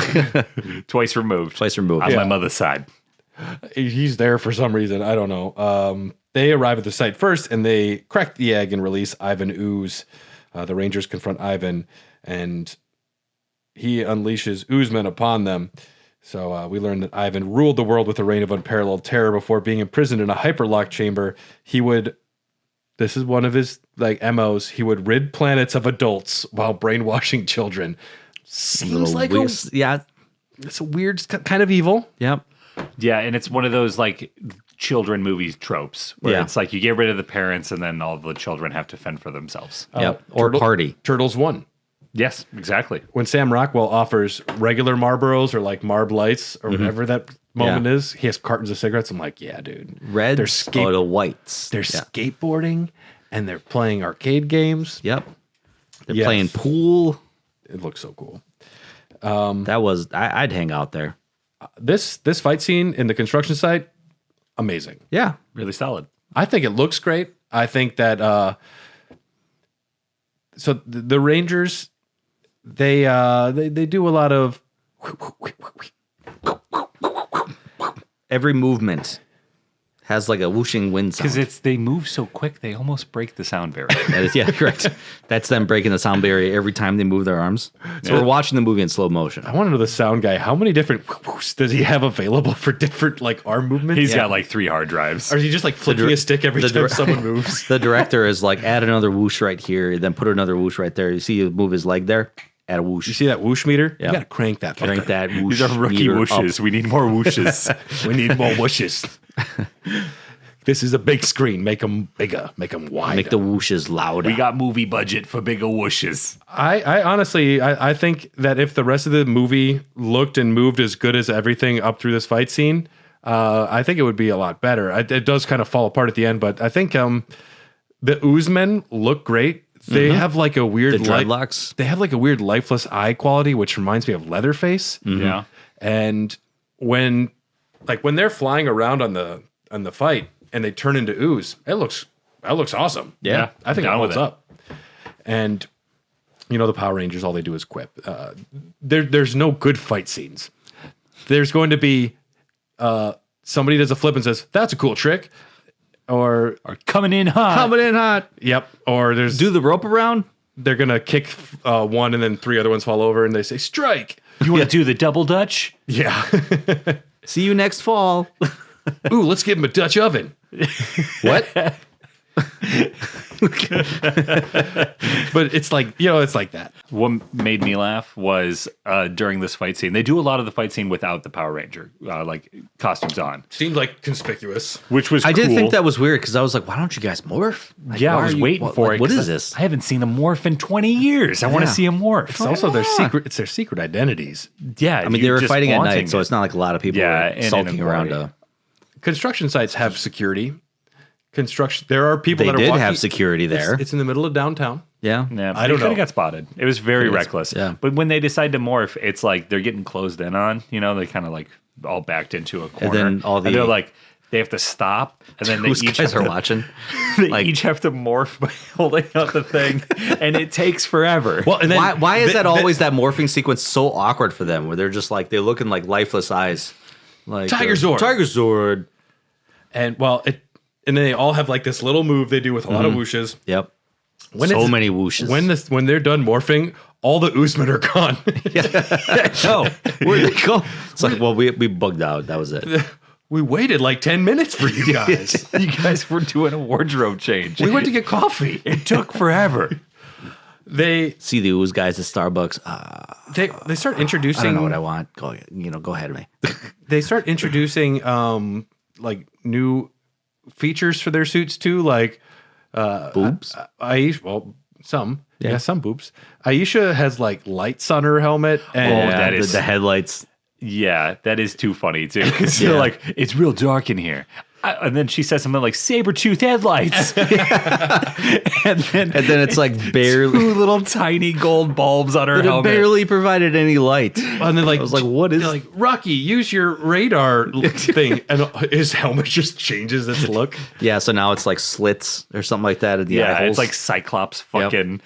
Twice removed. On my mother's side. He's there for some reason. I don't know. They arrive at the site first, and they crack the egg and release Ivan Ooze. The Rangers confront Ivan, and he unleashes Oozemen upon them. So we learn that Ivan ruled the world with a reign of unparalleled terror before being imprisoned in a hyperlock chamber. This is one of his MOs. He would rid planets of adults while brainwashing children. Seems like it's a weird kind of evil. Yep. Yeah, and it's one of those children movies tropes where it's like you get rid of the parents and then all the children have to fend for themselves. Or party. Turtles 1. Yes, exactly. When Sam Rockwell offers regular Marlboros or Marb Lights or whatever that moment is, he has cartons of cigarettes. I'm like, yeah, dude. Reds or the whites. They're skateboarding and they're playing arcade games. Yep. They're playing pool. It looks so cool. I'd hang out there. This fight scene in the construction site, amazing. Yeah. Really solid. I think it looks great. I think that so the Rangers, they do a lot of every movement has a whooshing wind sound. Because they move so quick, they almost break the sound barrier. That is, correct. That's them breaking the sound barrier every time they move their arms. So we're watching the movie in slow motion. I want to know the sound guy. How many different does he have available for different arm movements? He's got 3 hard drives. Or is he just flicking a stick every time someone moves? The director is add another whoosh right here, then put another whoosh right there. You see him move his leg there? Add a whoosh. You see that whoosh meter? Yeah. You got to crank that. Crank that whoosh. These are rookie meter whooshes. up. We need more whooshes. We need more whooshes. This is a big screen. Make them bigger. Make them wider. Make the whooshes louder. We got movie budget for bigger whooshes. I honestly, I think that if the rest of the movie looked and moved as good as everything up through this fight scene, I think it would be a lot better. It does kind of fall apart at the end, but I think the Oozemen look great. They have a weird dreadlocks. They have a weird lifeless eye quality, which reminds me of Leatherface. Yeah. And when they're flying around on the fight and they turn into ooze, that looks awesome. Yeah, I think it down with holds up. And the Power Rangers, all they do is quip. There's no good fight scenes. There's going to be somebody does a flip and says, "That's a cool trick," or coming in hot. Coming in hot. Yep. Or there's Do the rope around. they're gonna kick one and then 3 other ones fall over and they say strike. You want to do the double Dutch? Yeah. See you next fall. Ooh, let's give him a Dutch oven. What? But it's it's like that. What made me laugh was during this fight scene. They do a lot of the fight scene without the Power Ranger, costumes on, Seemed like conspicuous. which was I cool. did think that was weird because I was like, why don't you guys morph? Yeah, why I was are you- waiting what- for like, it. What 'cause is this? I haven't seen a morph in 20 years. I want to Yeah. see a morph. It's also their secret. It's their secret identities. Yeah, I mean, they were fighting at night, so it's not like a lot of people Yeah, were and in sulking a around. party. Construction sites have security. There are people They that are did walking. have security there. It's in the middle of downtown. Yeah. Yeah, I don't could have know. got spotted. It was very reckless. yeah. But when they decide to morph, it's like they're getting closed in on. They kind of all backed into a corner. then all the- they're they have to stop, and then Those they each guys have are to, watching. they each have to morph by holding out the thing, and it takes forever. Well, and then Why is that always that morphing sequence so awkward for them where they're just they're looking like lifeless eyes? Like Tiger Zord. Tiger Zord. and then they all have this little move they do with a lot of whooshes. Yep. When so it's- many whooshes. When they're done morphing, all the Oozemen are gone. no, where'd they go? It's like, well, we bugged out. That was it. We waited 10 minutes for you guys. you guys were doing a wardrobe change. We went to get coffee. It took forever. They See the ooze guys at Starbucks. they start introducing. I don't know what I want. Go ahead of me. They start introducing new features for their suits too, Boobs. Aisha. Some boobs. Aisha has lights on her helmet, and Oh, that is- the headlights. Yeah, that is too funny too. Because they're Yeah. like, it's real dark in here. And then she says something like saber-tooth headlights. and then it's like barely two little tiny gold bulbs on her it helmet. barely provided any light. And then, like, I was like, what is they're like, Rocky, use your radar thing. And his helmet just changes its look. Yeah, so now it's like slits or something like that at the eye Yeah, holes. it's like Cyclops fucking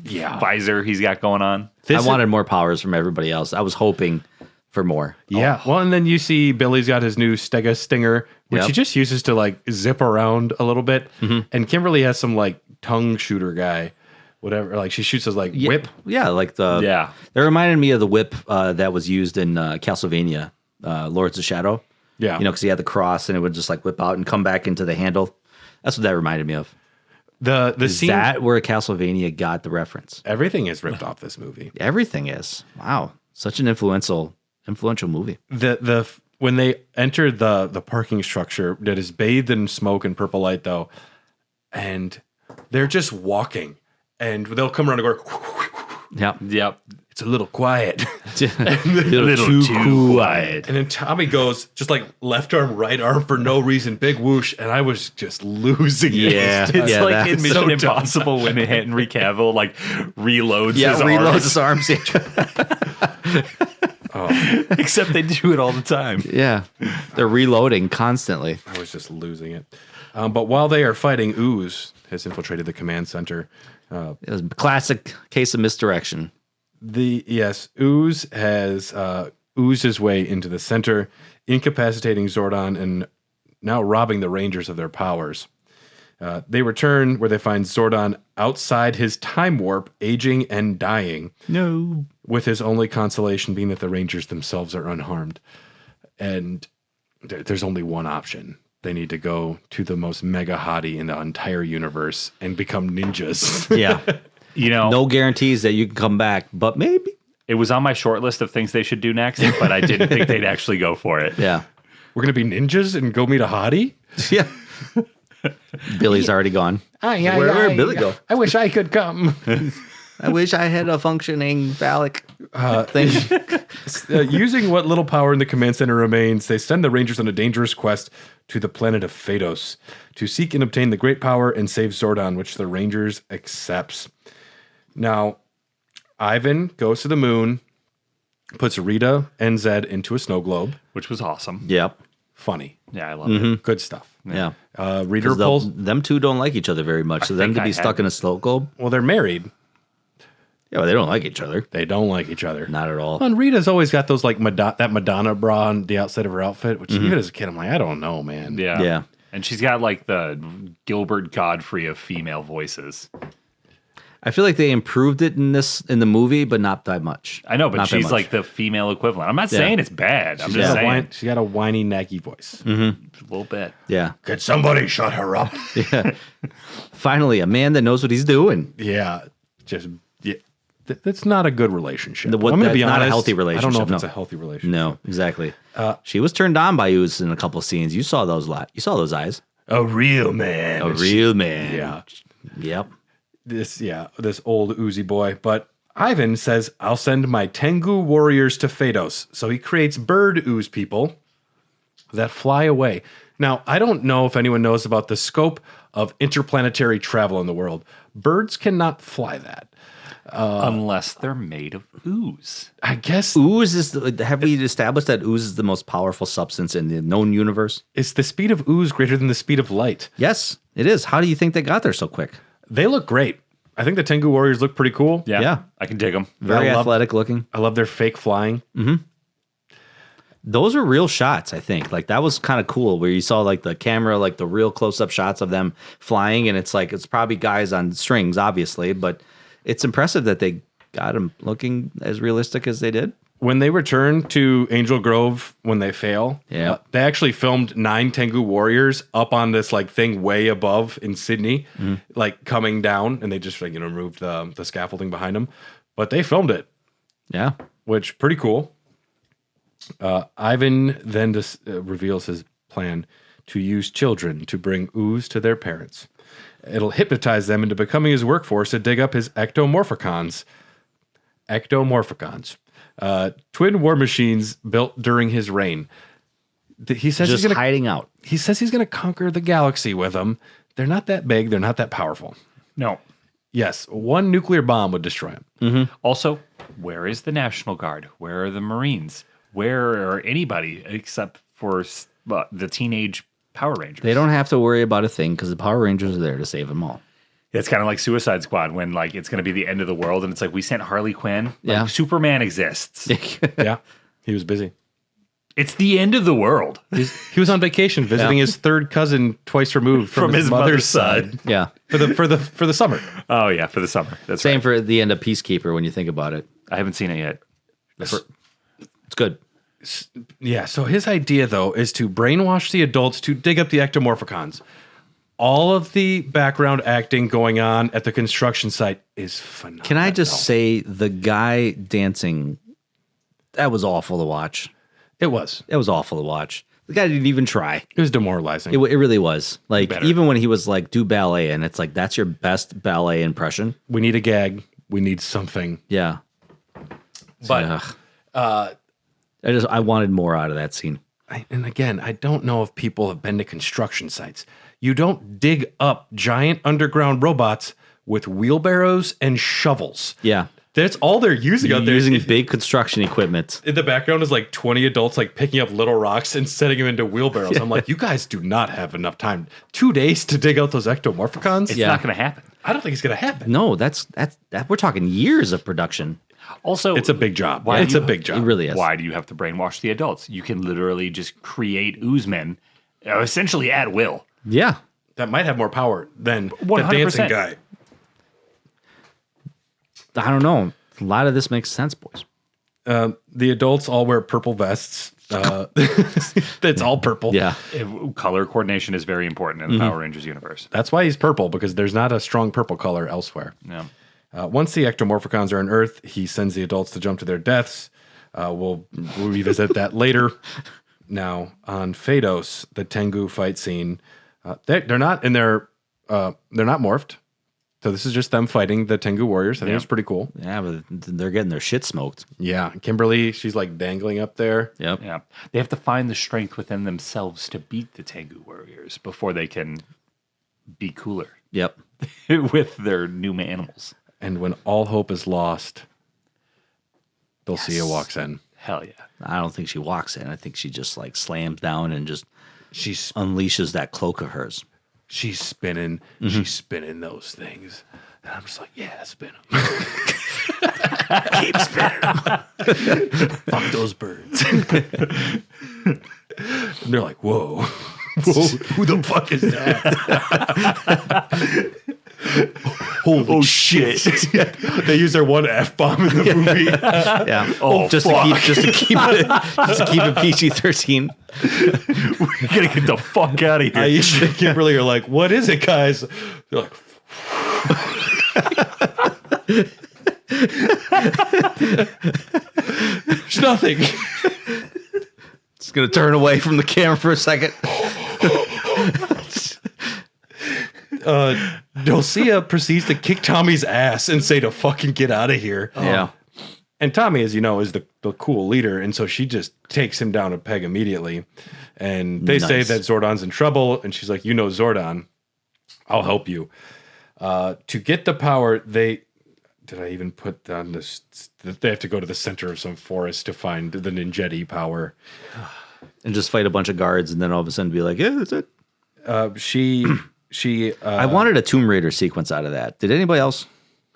visor he's got going on. I wanted more powers from everybody else. I was hoping for more. Yeah. Well, and then you see Billy's got his new Stega Stinger, which he just uses to like zip around a little bit. And Kimberly has some like tongue shooter guy, whatever. Like she shoots his like whip. Yeah, like the That reminded me of the whip that was used in Castlevania, Lords of Shadow. Yeah. You know, because he had the cross and it would just like whip out and come back into the handle. That's what that reminded me of. The Is scene, that where Castlevania got the reference? everything is ripped off this movie. Everything is. Wow. Such an influential movie. The when they enter the parking structure that is bathed in smoke and purple light though, and they're just walking, and they'll come around and go, Yep. it's a little quiet. A little too quiet. And then Tommy goes just like left arm, right arm for no reason, big whoosh, and I was just losing it. Yeah. It's Yeah, like in that's Mission so dumb. Impossible when Henry Cavill like reloads his reloads arms. his arms. Except they do it all the time. Yeah. They're reloading constantly. I was just losing it. But while they are fighting, Ooze has infiltrated the command center. It was a classic case of misdirection. Ooze has oozed his way into the center, incapacitating Zordon and now robbing the Rangers of their powers. They return where they find Zordon outside his time warp, aging and dying. No. With his only consolation being that the Rangers themselves are unharmed. And there's only one option. They need to go to the most mega hottie in the entire universe and become ninjas. Yeah. You know, No guarantees that you can come back, but maybe. it was on my short list of things they should do next, but I didn't think they'd actually go for it. Yeah. We're going to be ninjas and go meet a hottie? Yeah. Billy's already gone. Where'd Billy go? I wish I could come. I wish I had a functioning phallic thing. Using what little power in the command center remains, they send the Rangers on a dangerous quest to the planet of Phaedos to seek and obtain the great power and save Zordon, which the Rangers accepts. Now, Ivan goes to the moon, puts Rita and Zed into a snow globe. Which was awesome. Yep. Funny. Yeah, I love it. Good stuff. Yeah. Rita 'Cause pulls... them two don't like each other very much. So them think to I be had stuck in a snow globe. Well, they're married. Yeah, well, they don't like each other. They don't like each other. Not at all. And Rita's always got those like that Madonna bra on the outside of her outfit, which even as a kid, I'm like, I don't know, man. Yeah. Yeah. And she's got like the Gilbert Godfrey of female voices. I feel like they improved it in the movie, but not that much. I know, but Not that she's much. like the female equivalent. I'm not saying it's bad. I'm just saying She got a whiny, naggy voice. a little bit. Yeah. Could somebody shut her up? Finally, a man that knows what he's doing. Yeah, just that's not a good relationship. That's I'm gonna be not a honest, healthy I don't know relationship, if it's no. a healthy relationship. No, exactly. She was turned on by Ooze in a couple of scenes. You saw those You saw those eyes. A real man. A real man. Yeah. Yep. This old Oozy boy. But Ivan says, I'll send my Tengu warriors to Phaedos. So he creates bird ooze people that fly away. Now, I don't know if anyone knows about the scope of interplanetary travel in the world. Birds cannot fly that. Unless they're made of ooze. I guess Ooze is. Have we established that ooze is the most powerful substance in the known universe? is the speed of ooze greater than the speed of light. Yes, it is. How do you think they got there so quick? They look great. I think the Tengu warriors look pretty cool. Yeah. Yeah. I can dig them. Very I love- athletic looking. I love their fake flying. Those are real shots, I think. Like that was kind of cool where you saw like the camera, like the real close up shots of them flying. And it's like, it's probably guys on strings, obviously, but it's impressive that they got them looking as realistic as they did. When they return to Angel Grove, when they fail, Yeah. they actually filmed 9 Tengu warriors up on this like thing way above in Sydney, like coming down, and they just like, removed the scaffolding behind them. But they filmed it, Yeah. which pretty cool. Ivan then reveals his plan to use children to bring ooze to their parents. It'll hypnotize them into becoming his workforce to dig up his ectomorphicons. Twin war machines built during his reign. He says Just he's gonna hiding out. he says he's gonna conquer the galaxy with them. They're not that big. They're not that powerful. No. Yes, one nuclear bomb would destroy him. Also, where is the National Guard? Where are the Marines? Where are anybody except for the teenage Power Rangers? They don't have to worry about a thing because the Power Rangers are there to save them all. It's kind of like Suicide Squad when like it's going to be the end of the world and it's like we sent Harley Quinn. Like, Yeah. Superman exists. Yeah, he was busy. It's the end of the world. He was on vacation visiting his third cousin twice removed from his mother's side Yeah. for the summer. Oh yeah, for the summer. That's Same right. for the end of Peacekeeper when you think about it. I haven't seen it yet. It's good. Yeah, so his idea though is to brainwash the adults to dig up the ectomorphicons. All of the background acting going on at the construction site is phenomenal. Can I just say the guy dancing, that was awful to watch. It was. It was awful to watch. The guy didn't even try. It was demoralizing. It really was. Like, Better. even when he was like, do ballet, and it's like, that's your best ballet impression. We need a gag. We need something. Yeah. But I wanted more out of that scene. and again, I don't know if people have been to construction sites. You don't dig up giant underground robots with wheelbarrows and shovels. Yeah. That's all they're using out there. Using big construction equipment. In the background is like 20 adults like picking up little rocks and setting them into wheelbarrows. I'm like, you guys do not have enough time. 2 days to dig out those ectomorphicons? It's not going to happen. I don't think it's going to happen. No, that's we're talking years of production. Also, It's a big job. Why It's do a you- big job. It really is. Why do you have to brainwash the adults? You can literally just create Oozemen, essentially at will. Yeah. That might have more power than the 100%. dancing guy. I don't know. A lot of this makes sense, boys. The adults all wear purple vests. It's all purple. Yeah. Color coordination is very important in the Power Rangers universe. That's why he's purple, because there's not a strong purple color elsewhere. Yeah. Once the ectomorphicons are unearthed, he sends the adults to jump to their deaths. We'll revisit that later. Now, on Phaedos, the Tengu fight scene, they're not in their, they're not morphed. So this is just them fighting the Tengu warriors. I think it's pretty cool. Yeah, but they're getting their shit smoked. Yeah. Kimberly, she's like dangling up there. Yep. Yeah. They have to find the strength within themselves to beat the Tengu warriors before they can be cooler Yep. with their new animals. And when all hope is lost, Dulcea walks in. Hell yeah. I don't think she walks in. I think she just like slams down and just She's unleashes that cloak of hers. she's spinning. She's spinning those things. And I'm just like, yeah, spin them. Keep spinning them. Fuck those birds. And they're like, whoa. Whoa, who the fuck is that? Holy shit. They use their one F-bomb in the movie. Yeah. Oh, just to keep it PG-13. We gotta get the fuck out of here. Aisha and Kimberly are like, what is it, guys? They're like, there's nothing. Just gonna turn away from the camera for a second. Dulcea proceeds to kick Tommy's ass and say to fucking get out of here. Yeah. And Tommy, as you know, is the cool leader. And so she just takes him down a peg immediately. And they say Nice. that Zordon's in trouble. And she's like, you know, Zordon, I'll help you. To get the power, did I even put on this? They have to go to the center of some forest to find the Ninjetti power. And just fight a bunch of guards and then all of a sudden be like, yeah, that's it. I wanted a Tomb Raider sequence out of that. Did anybody else?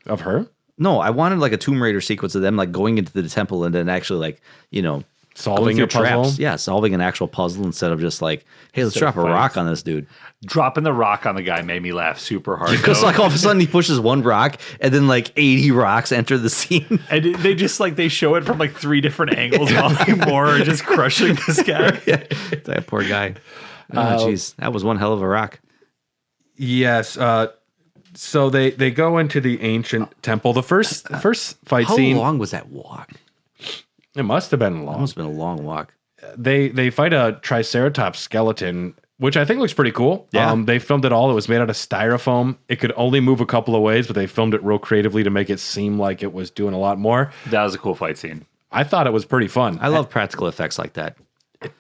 Of her? No, I wanted like a Tomb Raider sequence of them like going into the temple and then actually like, you know, Solving going a through puzzle? traps. Yeah, solving an actual puzzle instead of just like, hey, let's Instead drop of a rock fighting. on this dude. Dropping the rock on the guy made me laugh super hard. Because though. like all of a sudden he pushes one rock and then like 80 rocks enter the scene. And they just like they show it from like 3 different angles while like more are just crushing this guy. That poor guy. Oh, jeez. That was one hell of a rock. Yes. So they go into the ancient temple. The first fight How scene. long was that walk? It must have been That long. must have been a long walk. They fight a Triceratops skeleton, which I think looks pretty cool. Yeah. They filmed it all. It was made out of styrofoam. It could only move a couple of ways, but they filmed it real creatively to make it seem like it was doing a lot more. That was a cool fight scene. I thought it was pretty fun. I love practical effects like that.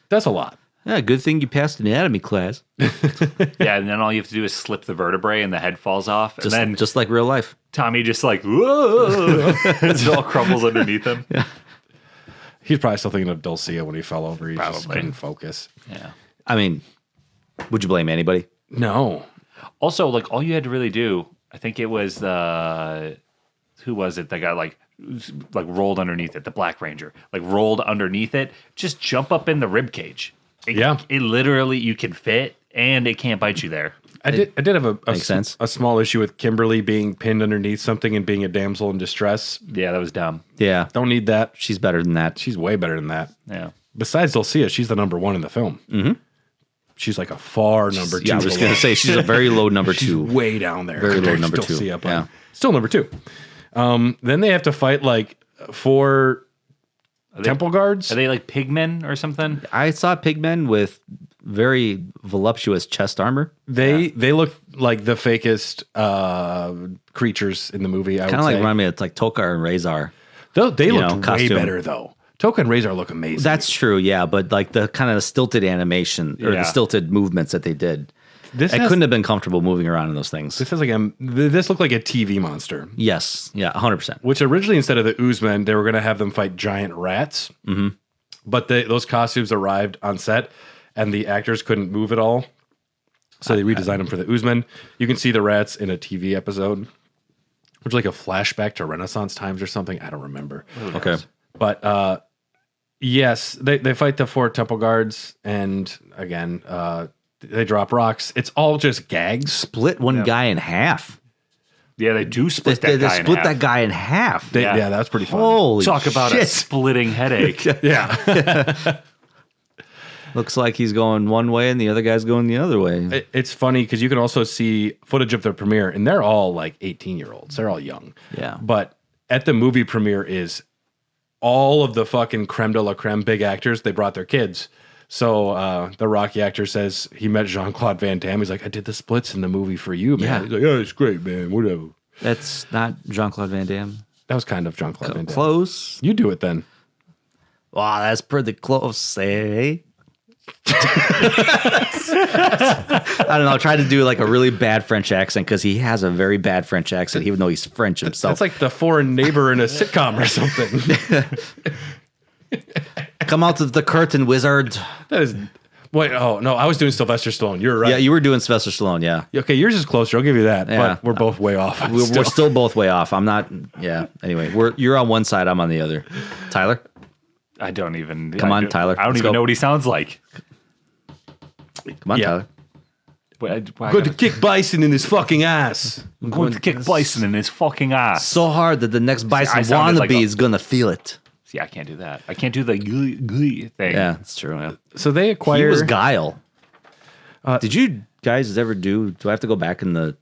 That's a lot. Yeah, good thing you passed anatomy class. Yeah, and then all you have to do is slip the vertebrae and the head falls off. And then Just like real life. Tommy just like, whoa, it all crumbles underneath him. Yeah. He's probably still thinking of Dulcea when he fell over. He just Probably. couldn't focus. Yeah. I mean, would you blame anybody? No. Also, like all you had to really do, I think it was who was it that got like rolled underneath it? The Black Ranger, like rolled underneath it. Just jump up in the rib cage. It literally you can fit, and it can't bite you there. I did have Makes sense. a small issue with Kimberly being pinned underneath something and being a damsel in distress. Yeah, that was dumb. Yeah. Don't need that. She's better than that. She's way better than that. Yeah. Besides Dulcea, she's the number one in the film. Mm-hmm. She's like a far number two. Yeah, I was going to say she's a very low number She's two. way down there. Very low compared to number two. Dulcea, but Yeah. still number two. Then they have to fight like 4 temple guards. Are they like pigmen or something? I saw pigmen with very voluptuous chest armor. They look like the fakest creatures in the movie. I would Kind of like say. remind me of like Tokar and Razor. They look way costume. better though. Toka and Razor look amazing. That's true, yeah, but like the kind of stilted animation or Yeah. the stilted movements that they did. This I has- couldn't have been comfortable moving around in those things. This is like this looked like a TV monster. Yes, yeah, 100%. Which originally, instead of the Oozemen, they were going to have them fight giant rats. Mm-hmm. But those costumes arrived on set, and the actors couldn't move at all, so they redesigned them for the Oozemen. You can see the rats in a TV episode, which is like a flashback to Renaissance times or something. I don't remember. Okay. But yes, they fight the 4 temple guards, and again, they drop rocks. It's all just gags. Split one guy in half. Yeah, they do They, split they that guy in split half. that guy in half. Yeah, Yeah. that's pretty fun. Holy Talk about a shit. splitting headache. Yeah. Looks like he's going one way and the other guy's going the other way. It's funny because you can also see footage of the premiere, and they're all like 18-year-olds. They're all young. Yeah. But at the movie premiere is all of the fucking creme de la creme big actors. They brought their kids. So the Rocky actor says he met Jean-Claude Van Damme. He's like, I did the splits in the movie for you, man. Yeah. He's like, yeah, it's great, man. Whatever. That's not Jean-Claude Van Damme. That was kind of Jean-Claude Van Damme. Close. You do it then. Wow, that's pretty close, eh? I don't know. I tried to do like a really bad French accent because he has a very bad French accent, even though he's French himself. That's like the foreign neighbor in a sitcom or something. Come out of the curtain, wizard. That is. Wait, oh, no, I was doing Sylvester Stallone. You're right. Yeah, you were doing Sylvester Stallone, yeah. Okay, yours is closer. I'll give you that. Yeah. But we're both way off. We're still both way off. I'm not, yeah. Anyway, you're on one side, I'm on the other. Tyler? I don't even. Come on, Tyler. I don't Let's even go. know what he sounds like. Come on, Yeah. Tyler. I'm Good to kick Bison in his fucking ass. going to kick Bison in his fucking ass. So hard that the next Bison I sounded wannabe like a- is going to feel it. See, I can't do that. I can't do the glee thing. Yeah, that's true. Yeah. So they He acquire. was Guile. Did you guys ever do I have to go back in the...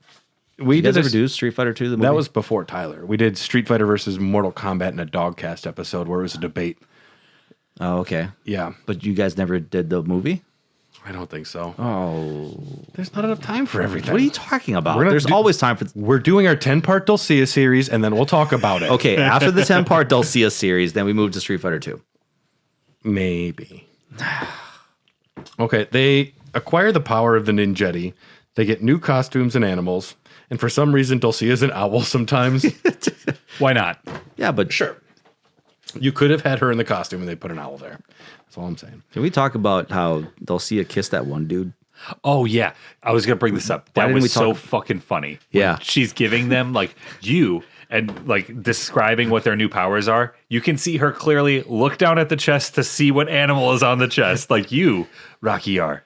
we You guys did ever a- do Street Fighter 2, the movie? That was before Tyler. We did Street Fighter versus Mortal Kombat in a Dogcast episode where it was a debate. Oh, okay. Yeah, But you guys never did the movie? I don't think so. Oh. There's not enough time for everything. What are you talking about? We're gonna There's do- always time for... We're doing our 10-part Dulcea series, and then we'll talk about it. Okay, after the 10-part Dulcea series, then we move to Street Fighter 2. Maybe. Okay, they acquire the power of the ninjetti. They get new costumes and animals. And for some reason, Dulcea is an owl sometimes. Why not? Yeah, but Sure. You could have had her in the costume and they put an owl there. That's all I'm saying. can we talk about how Dulcea kissed that one dude? Oh yeah, I was gonna bring this up. Why That didn't was we so talk- fucking funny. Yeah. When she's giving them like you and like describing what their new powers are. You can see her clearly look down at the chest to see what animal is on the chest. Like you, Rocky are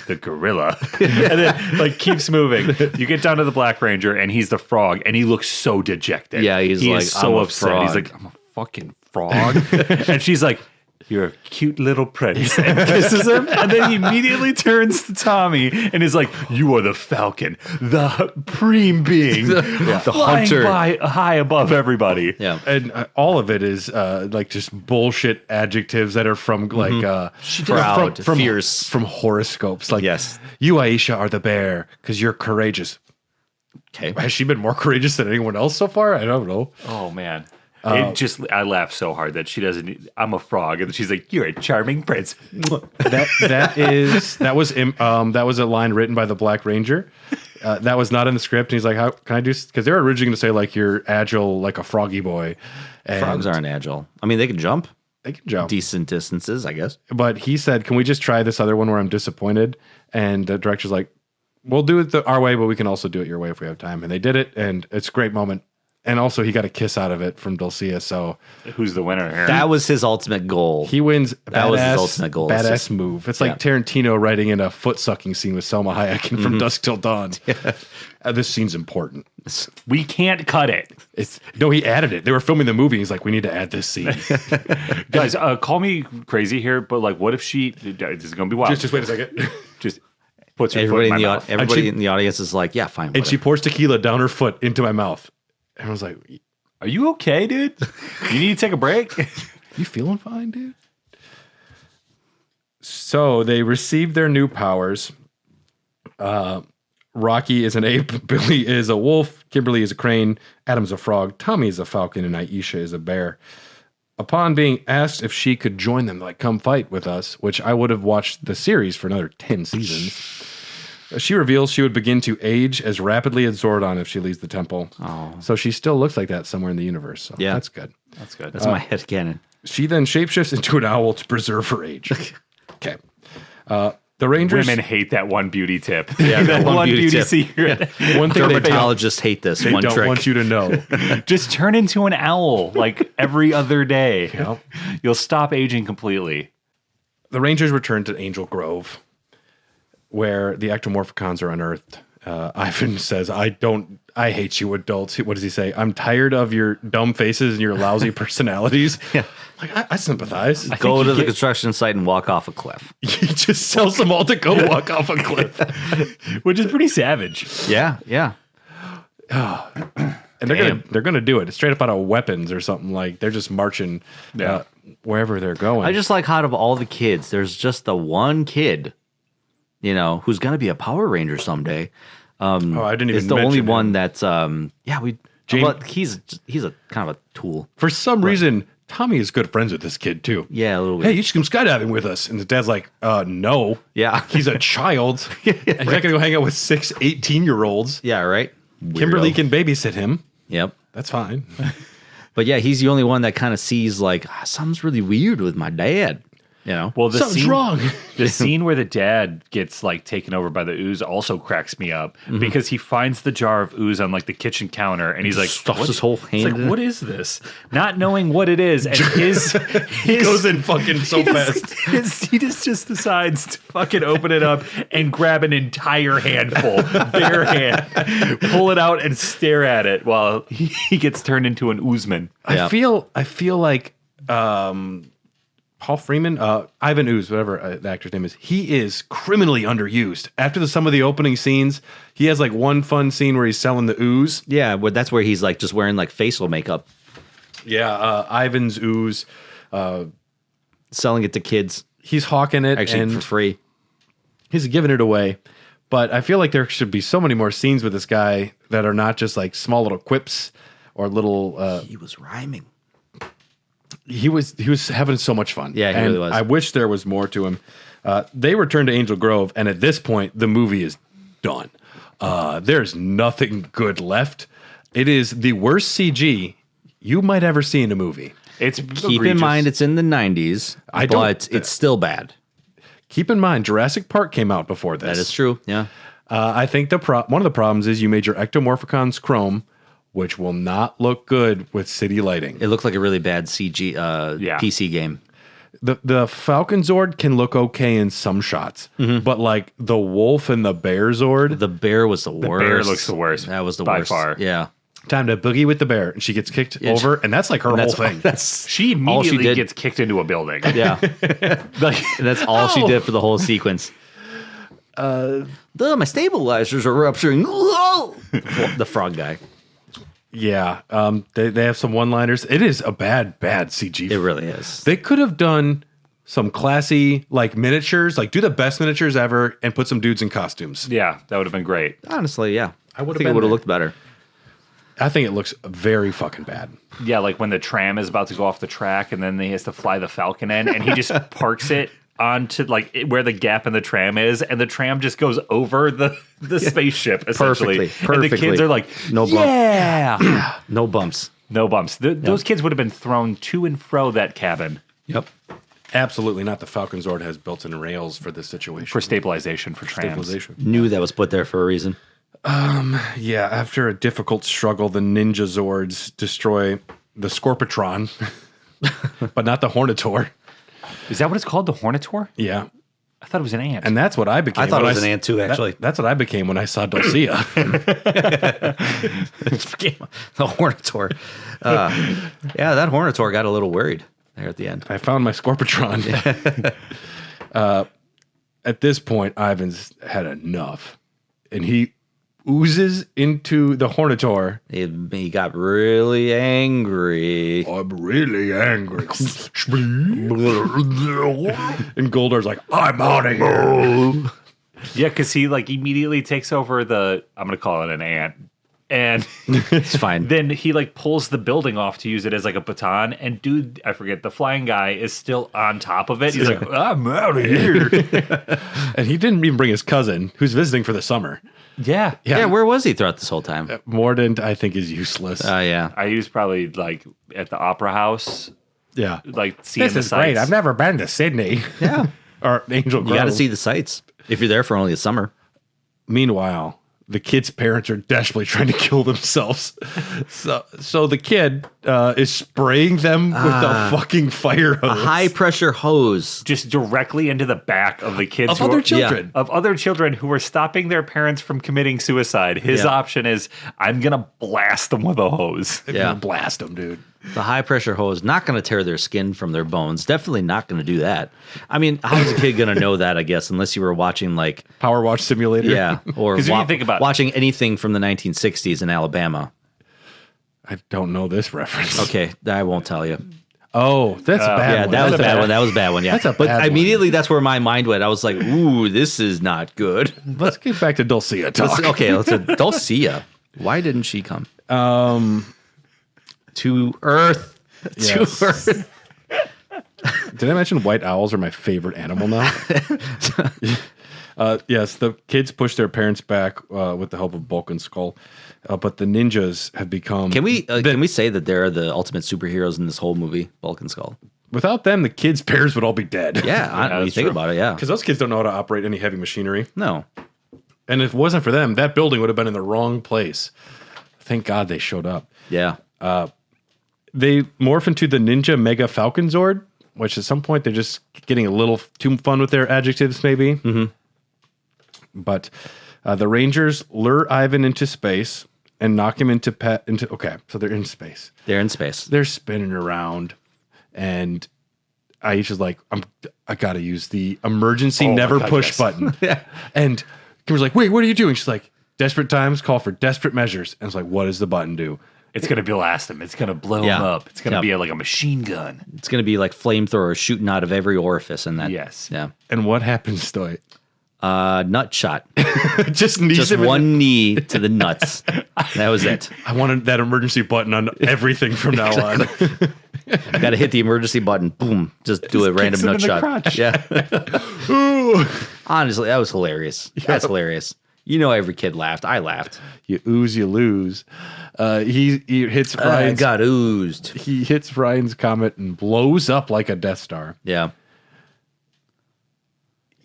the gorilla, and then like keeps moving. You get down to the Black Ranger, and he's the frog, and he looks so dejected. Yeah, he's he like, is so "I'm a upset. He's frog." like, I'm a fucking frog, and she's like, you're a cute little prince, and kisses him, and then he immediately turns to Tommy and is like, you are the falcon, the supreme being, the flying hunter. by high above everybody. Yeah. And all of it is like just bullshit adjectives that are from like Proud, from fierce. from horoscopes. Like, Yes. you Aisha are the bear because you're courageous. Okay. Has she been more courageous than anyone else so far? I don't know. Oh man. I laugh so hard that she doesn't. I'm a frog, and she's like, "You're a charming prince." that was a line written by the Black Ranger. That was not in the script. And he's like, "How can I do?" Because they were originally going to say like you're agile like a froggy boy. And Frogs aren't agile. I mean, they can jump they can jump decent distances, I guess. But he said, "Can we just try this other one where I'm disappointed?" And the director's like, "We'll do it our way, but we can also do it your way if we have time." And they did it, and it's a great moment. And also, he got a kiss out of it from Dulcea. So, who's the winner here? That was his ultimate goal. he wins. That was his ultimate goal. It's Badass just- move. It's like Tarantino writing in a foot sucking scene with Selma Hayek and From Dusk Till Dawn. This scene's important. We can't cut it, No, he added it. They were filming the movie. He's like, "We need to add this scene." guys. Call me crazy here, but like, what if she? This is gonna be wild. just wait a second. Just puts her Everybody foot in in the my mouth. everybody in the audience is like, yeah, fine. And she pours tequila down her foot into my mouth. And I was like, Are you okay, dude? You need to take a break. "You feeling fine, dude?" So they received their new powers. Rocky is an ape, Billy is a wolf, Kimberly is a crane, Adam's a frog, Tommy is a falcon, and Aisha is a bear. Upon being asked if she could join them, like, come fight with us, which I would have watched the series for another 10 seasons, she reveals she would begin to age as rapidly as Zordon if she leaves the temple. Oh. So she still looks like that somewhere in the universe. So Yeah. that's good. That's good. That's my headcanon. She then shapeshifts into an owl to preserve her age. Okay. The Rangers. Women hate that one beauty tip. Yeah, that one beauty tip. secret. One thing they Dermatologists hate this don't, one trick. want you to know. Just turn into an owl like every other day. Yep. You'll stop aging completely. The Rangers return to Angel Grove, where the ectomorphicons are unearthed. Ivan says, I hate you adults. What does he say? "I'm tired of your dumb faces and your lousy personalities." Yeah. Like, I sympathize. Go to the construction site and walk off a cliff. He just sells them all to go walk off a cliff. Which is pretty savage. Yeah, yeah. And they're gonna do it. It's straight up out of Weapons or something. Like, they're just marching wherever they're going. I just like how out of all the kids, there's just the one kid, who's going to be a Power Ranger someday. I didn't even It's the only mention him. one that's, but he's a kind of a tool. For some reason, Tommy is good friends with this kid too. Yeah, a little bit. Hey, you should come skydiving with us. And the dad's like, no. Yeah. He's a child. And he's not going to go hang out with 6 18-year-olds. Yeah, right? Kimberly Weirdo. can babysit him. Yep. That's fine. But yeah, he's the only one that kind of sees like, something's really weird with my dad. Well, Something's wrong. The scene where the dad gets like taken over by the ooze also cracks me up because he finds the jar of ooze on like the kitchen counter and he's like, stuffs his whole He's hand like, in it. what is this? Not knowing what it is, and He goes in fucking so fast. he just decides to fucking open it up and grab an entire handful, bare hand, pull it out and stare at it while he gets turned into an oozeman. I feel like Paul Freeman, Ivan Ooze, whatever the actor's name is, he is criminally underused. After some of the opening scenes, he has like one fun scene where he's selling the ooze. Yeah, that's where he's like just wearing like facial makeup, Yeah, Ivan's ooze. selling it to kids He's hawking it actually and for free. he's giving it away. But I feel like there should be so many more scenes with this guy that are not just like small little quips or little. He was rhyming. He was having so much fun. Yeah, he and really was. I wish there was more to him. They return to Angel Grove, and at this point, the movie is done. There's nothing good left. It is the worst CG you might ever see in a movie. It's Keep in mind it's in the 90s, but it's still bad. Keep in mind, Jurassic Park came out before this. That is true. Yeah. I think one of the problems is you made your ectomorphicons chrome, which will not look good with city lighting. It looked like a really bad CG PC game. The Falcon Zord can look okay in some shots, but like the wolf and the bear Zord, The bear was the worst. bear looks the worst That was the by worst. far. Yeah. time to boogie with the bear, and she gets kicked over, and that's like her whole thing. She all she immediately did. gets kicked into a building. Yeah. Like, And that's all she did for the whole sequence. My stabilizers are rupturing. Whoa! The frog guy. Yeah, they have some one-liners. It is a bad CG. It really is. They could have done some classy like miniatures, like do the best miniatures ever, and put some dudes in costumes. yeah, that would have been great. Honestly, yeah. I would've think it been would have there. looked better. I think it looks very fucking bad. Yeah, like when the tram is about to go off the track, and then he has to fly the Falcon in, and he just parks it onto like where the gap in the tram is, and the tram just goes over the spaceship essentially. Perfectly. And the kids are like, No bump. yeah, No bumps. no bumps. Those kids would have been thrown to and fro that cabin Yep. Absolutely not. The Falcon Zord has built-in rails for this situation. for stabilization for trams. stabilization. Knew that was put there for a reason. Yeah, after a difficult struggle, the Ninja Zords destroy the Scorpitron, but not the Hornitor. Is that what it's called? The Hornitor? Yeah. I thought it was an ant. And that's what I became. I thought it when was an ant too, actually. That's what I became when I saw Dulcea. The Hornitor. Yeah, that Hornitor got a little worried there at the end. I found my Scorpitron. At this point, Ivan's had enough. And he oozes into the Hornitor. He got really angry. I'm really angry. And Goldar's like, I'm out of here. Yeah, because he like immediately takes over the, I'm going to call it an ant. And It's fine. then he like pulls the building off to use it as like a baton. And dude, I forget, the flying guy is still on top of it. He's like, I'm out of here. And he didn't even bring his cousin, who's visiting for the summer. Yeah. Yeah, where was he throughout this whole time? Mordant, I think, is useless. Yeah. I was probably like at the opera house, Yeah. like seeing This the is sights. great. I've never been to Sydney. Yeah. Or Angel Grove. You got to see the sights if you're there for only a summer. Meanwhile, the kid's parents are desperately trying to kill themselves. So the kid is spraying them with a fucking fire hose. A high pressure hose. just directly into the back of the kids of who other are- children. of other children who are stopping their parents from committing suicide. His Yeah. option is, I'm gonna blast them with a hose. They're Yeah. gonna blast them, dude. The high pressure hose, not going to tear their skin from their bones. Definitely not going to do that. I mean, how's a kid going to know that, I guess, unless you were watching like, Power Watch Simulator. yeah, or 'Cause if you think about it- watching anything from the 1960s in Alabama. I don't know this reference. Okay, I won't tell you. Oh, that's a bad Yeah, one. that was a That's bad one. That was a bad one. Yeah, That's a but bad one. immediately that's where my mind went. I was like, "Ooh, this is not good." Let's get back to Dulcea talk. Let's Dulcea. Why didn't she come? To Earth. Yes. To Earth. Did I mention white owls are my favorite animal now? Yes, the kids push their parents back with the help of Bulk and Skull, but the ninjas have become. Can we say that they're the ultimate superheroes in this whole movie, Bulk and Skull? Without them, the kids' parents would all be dead. Yeah, when you that's think true. about it, yeah. Because those kids don't know how to operate any heavy machinery. No. And if it wasn't for them, that building would have been in the wrong place. Thank God they showed up. Yeah. They morph into the Ninja Mega Falcon Zord, which at some point they're just getting a little too fun with their adjectives, maybe. Mm-hmm. But the Rangers lure Ivan into space and knock him into okay, so they're in space. They're in space. They're spinning around, and Aisha's like, I gotta use the emergency never God, push yes. button. And Kimber's like, wait, what are you doing? She's like, desperate times call for desperate measures. And it's like, what does the button do? It's gonna blast him. It's gonna blow Yeah. him up. It's gonna Yeah. be like a machine gun. It's going to be like flamethrowers shooting out of every orifice in that. Yes. Yeah. And what happens, Stoy? Nut shot. Just knees Just him in one knee to the nuts. That was it. I wanted that emergency button on everything from now on. Got to hit the emergency button. Boom. Just do a random him nut in the shot. crotch. Yeah. Honestly, that was hilarious. That's hilarious. You know, every kid laughed. I laughed. You ooze, you lose. He hits Ryan's. got oozed. He hits Ryan's comet and blows up like a Death Star. Yeah.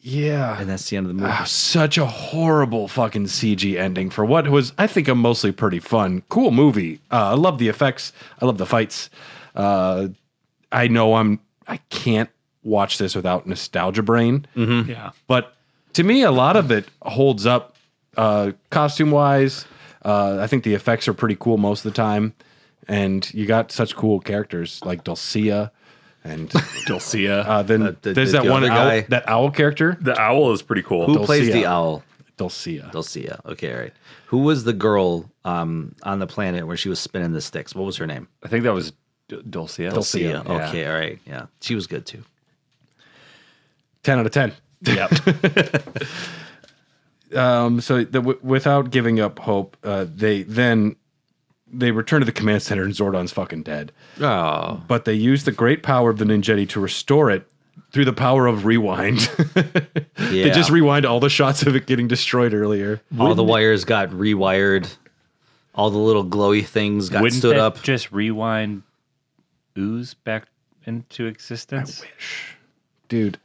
Yeah. And that's the end of the movie. Such a horrible fucking CG ending for what was, I think, a mostly pretty fun, cool movie. I love the effects. I love the fights. I know I can't watch this without nostalgia brain. Yeah. But to me, a lot of it holds up costume wise. I think the effects are pretty cool most of the time. And you got such cool characters like Dulcea and Dulcea. then there's that the one other owl, guy. that owl character. the owl is pretty cool. Who plays the Dulcea. owl? Dulcea. Dulcea. Okay, all right. Who was the girl on the planet where she was spinning the sticks? What was her name? I think that was Dulcea. Dulcea. Yeah. Okay, all right. Yeah. She was good too. 10 out of 10. Yep. So without giving up hope, they then they return to the command center and Zordon's fucking dead. Oh. But they use the great power of the Ninjetti to restore it through the power of rewind. They just rewind all the shots of it getting destroyed earlier. All the wires got rewired. All the little glowy things got Wouldn't stood that up. just rewind Ooze back into existence? Dude,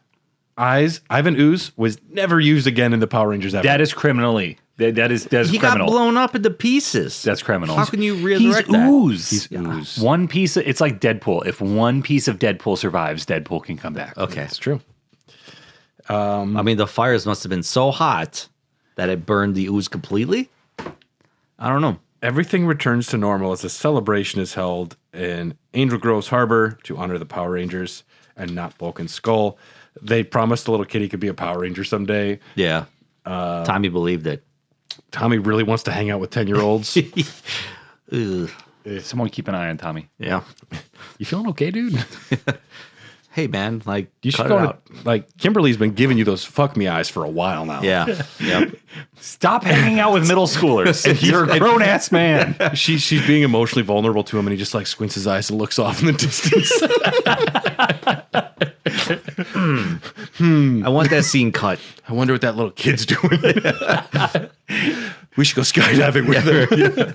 Ivan Ooze was never used again in the Power Rangers ever. That is criminally. That is He criminal. got blown up into pieces. That's criminal. How can you He's resurrect that? Ooze. He's Ooze. One piece of, it's like Deadpool. If one piece of Deadpool survives, Deadpool can come back. Okay. It's true. I mean, the fires must have been so hot that it burned the ooze completely. I don't know. Everything returns to normal as a celebration is held in Angel Grove's Harbor to honor the Power Rangers and not Bulk and Skull. They promised the little kitty could be a Power Ranger someday. Yeah. Tommy believed it. Tommy really wants to hang out with 10-year-olds. Ugh. Someone keep an eye on Tommy. Yeah. You feeling okay, dude? Hey, man, like, You should cut go it to, out. like, Kimberly's been giving you those fuck me eyes for a while now. Yeah. Yep. Stop hanging out with middle schoolers. You're a grown ass man. She's being emotionally vulnerable to him, and he just like squints his eyes and looks off in the distance. I want that scene cut. I wonder what that little kid's doing. We should go skydiving with her.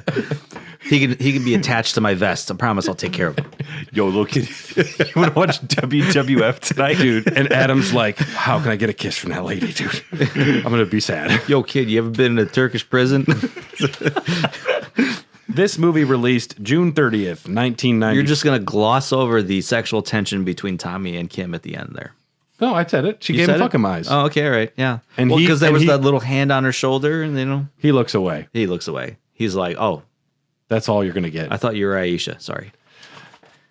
He can be attached to my vest. I promise I'll take care of him. Yo, little kid, you want to watch WWF tonight, Dude, and Adam's like, how can I get a kiss from that lady, dude? I'm going to be sad. Yo, kid, you ever been in a Turkish prison? This movie released June 30th, 1990. You're just going to gloss over the sexual tension between Tommy and Kim at the end there. No, I said it. She You gave him said it? fuck him eyes. Oh, okay, all right, yeah. And And because there was he- that little hand on her shoulder, and He looks away. he looks away. He's like, "Oh, That's all you're going to get. I thought you were Aisha. Sorry,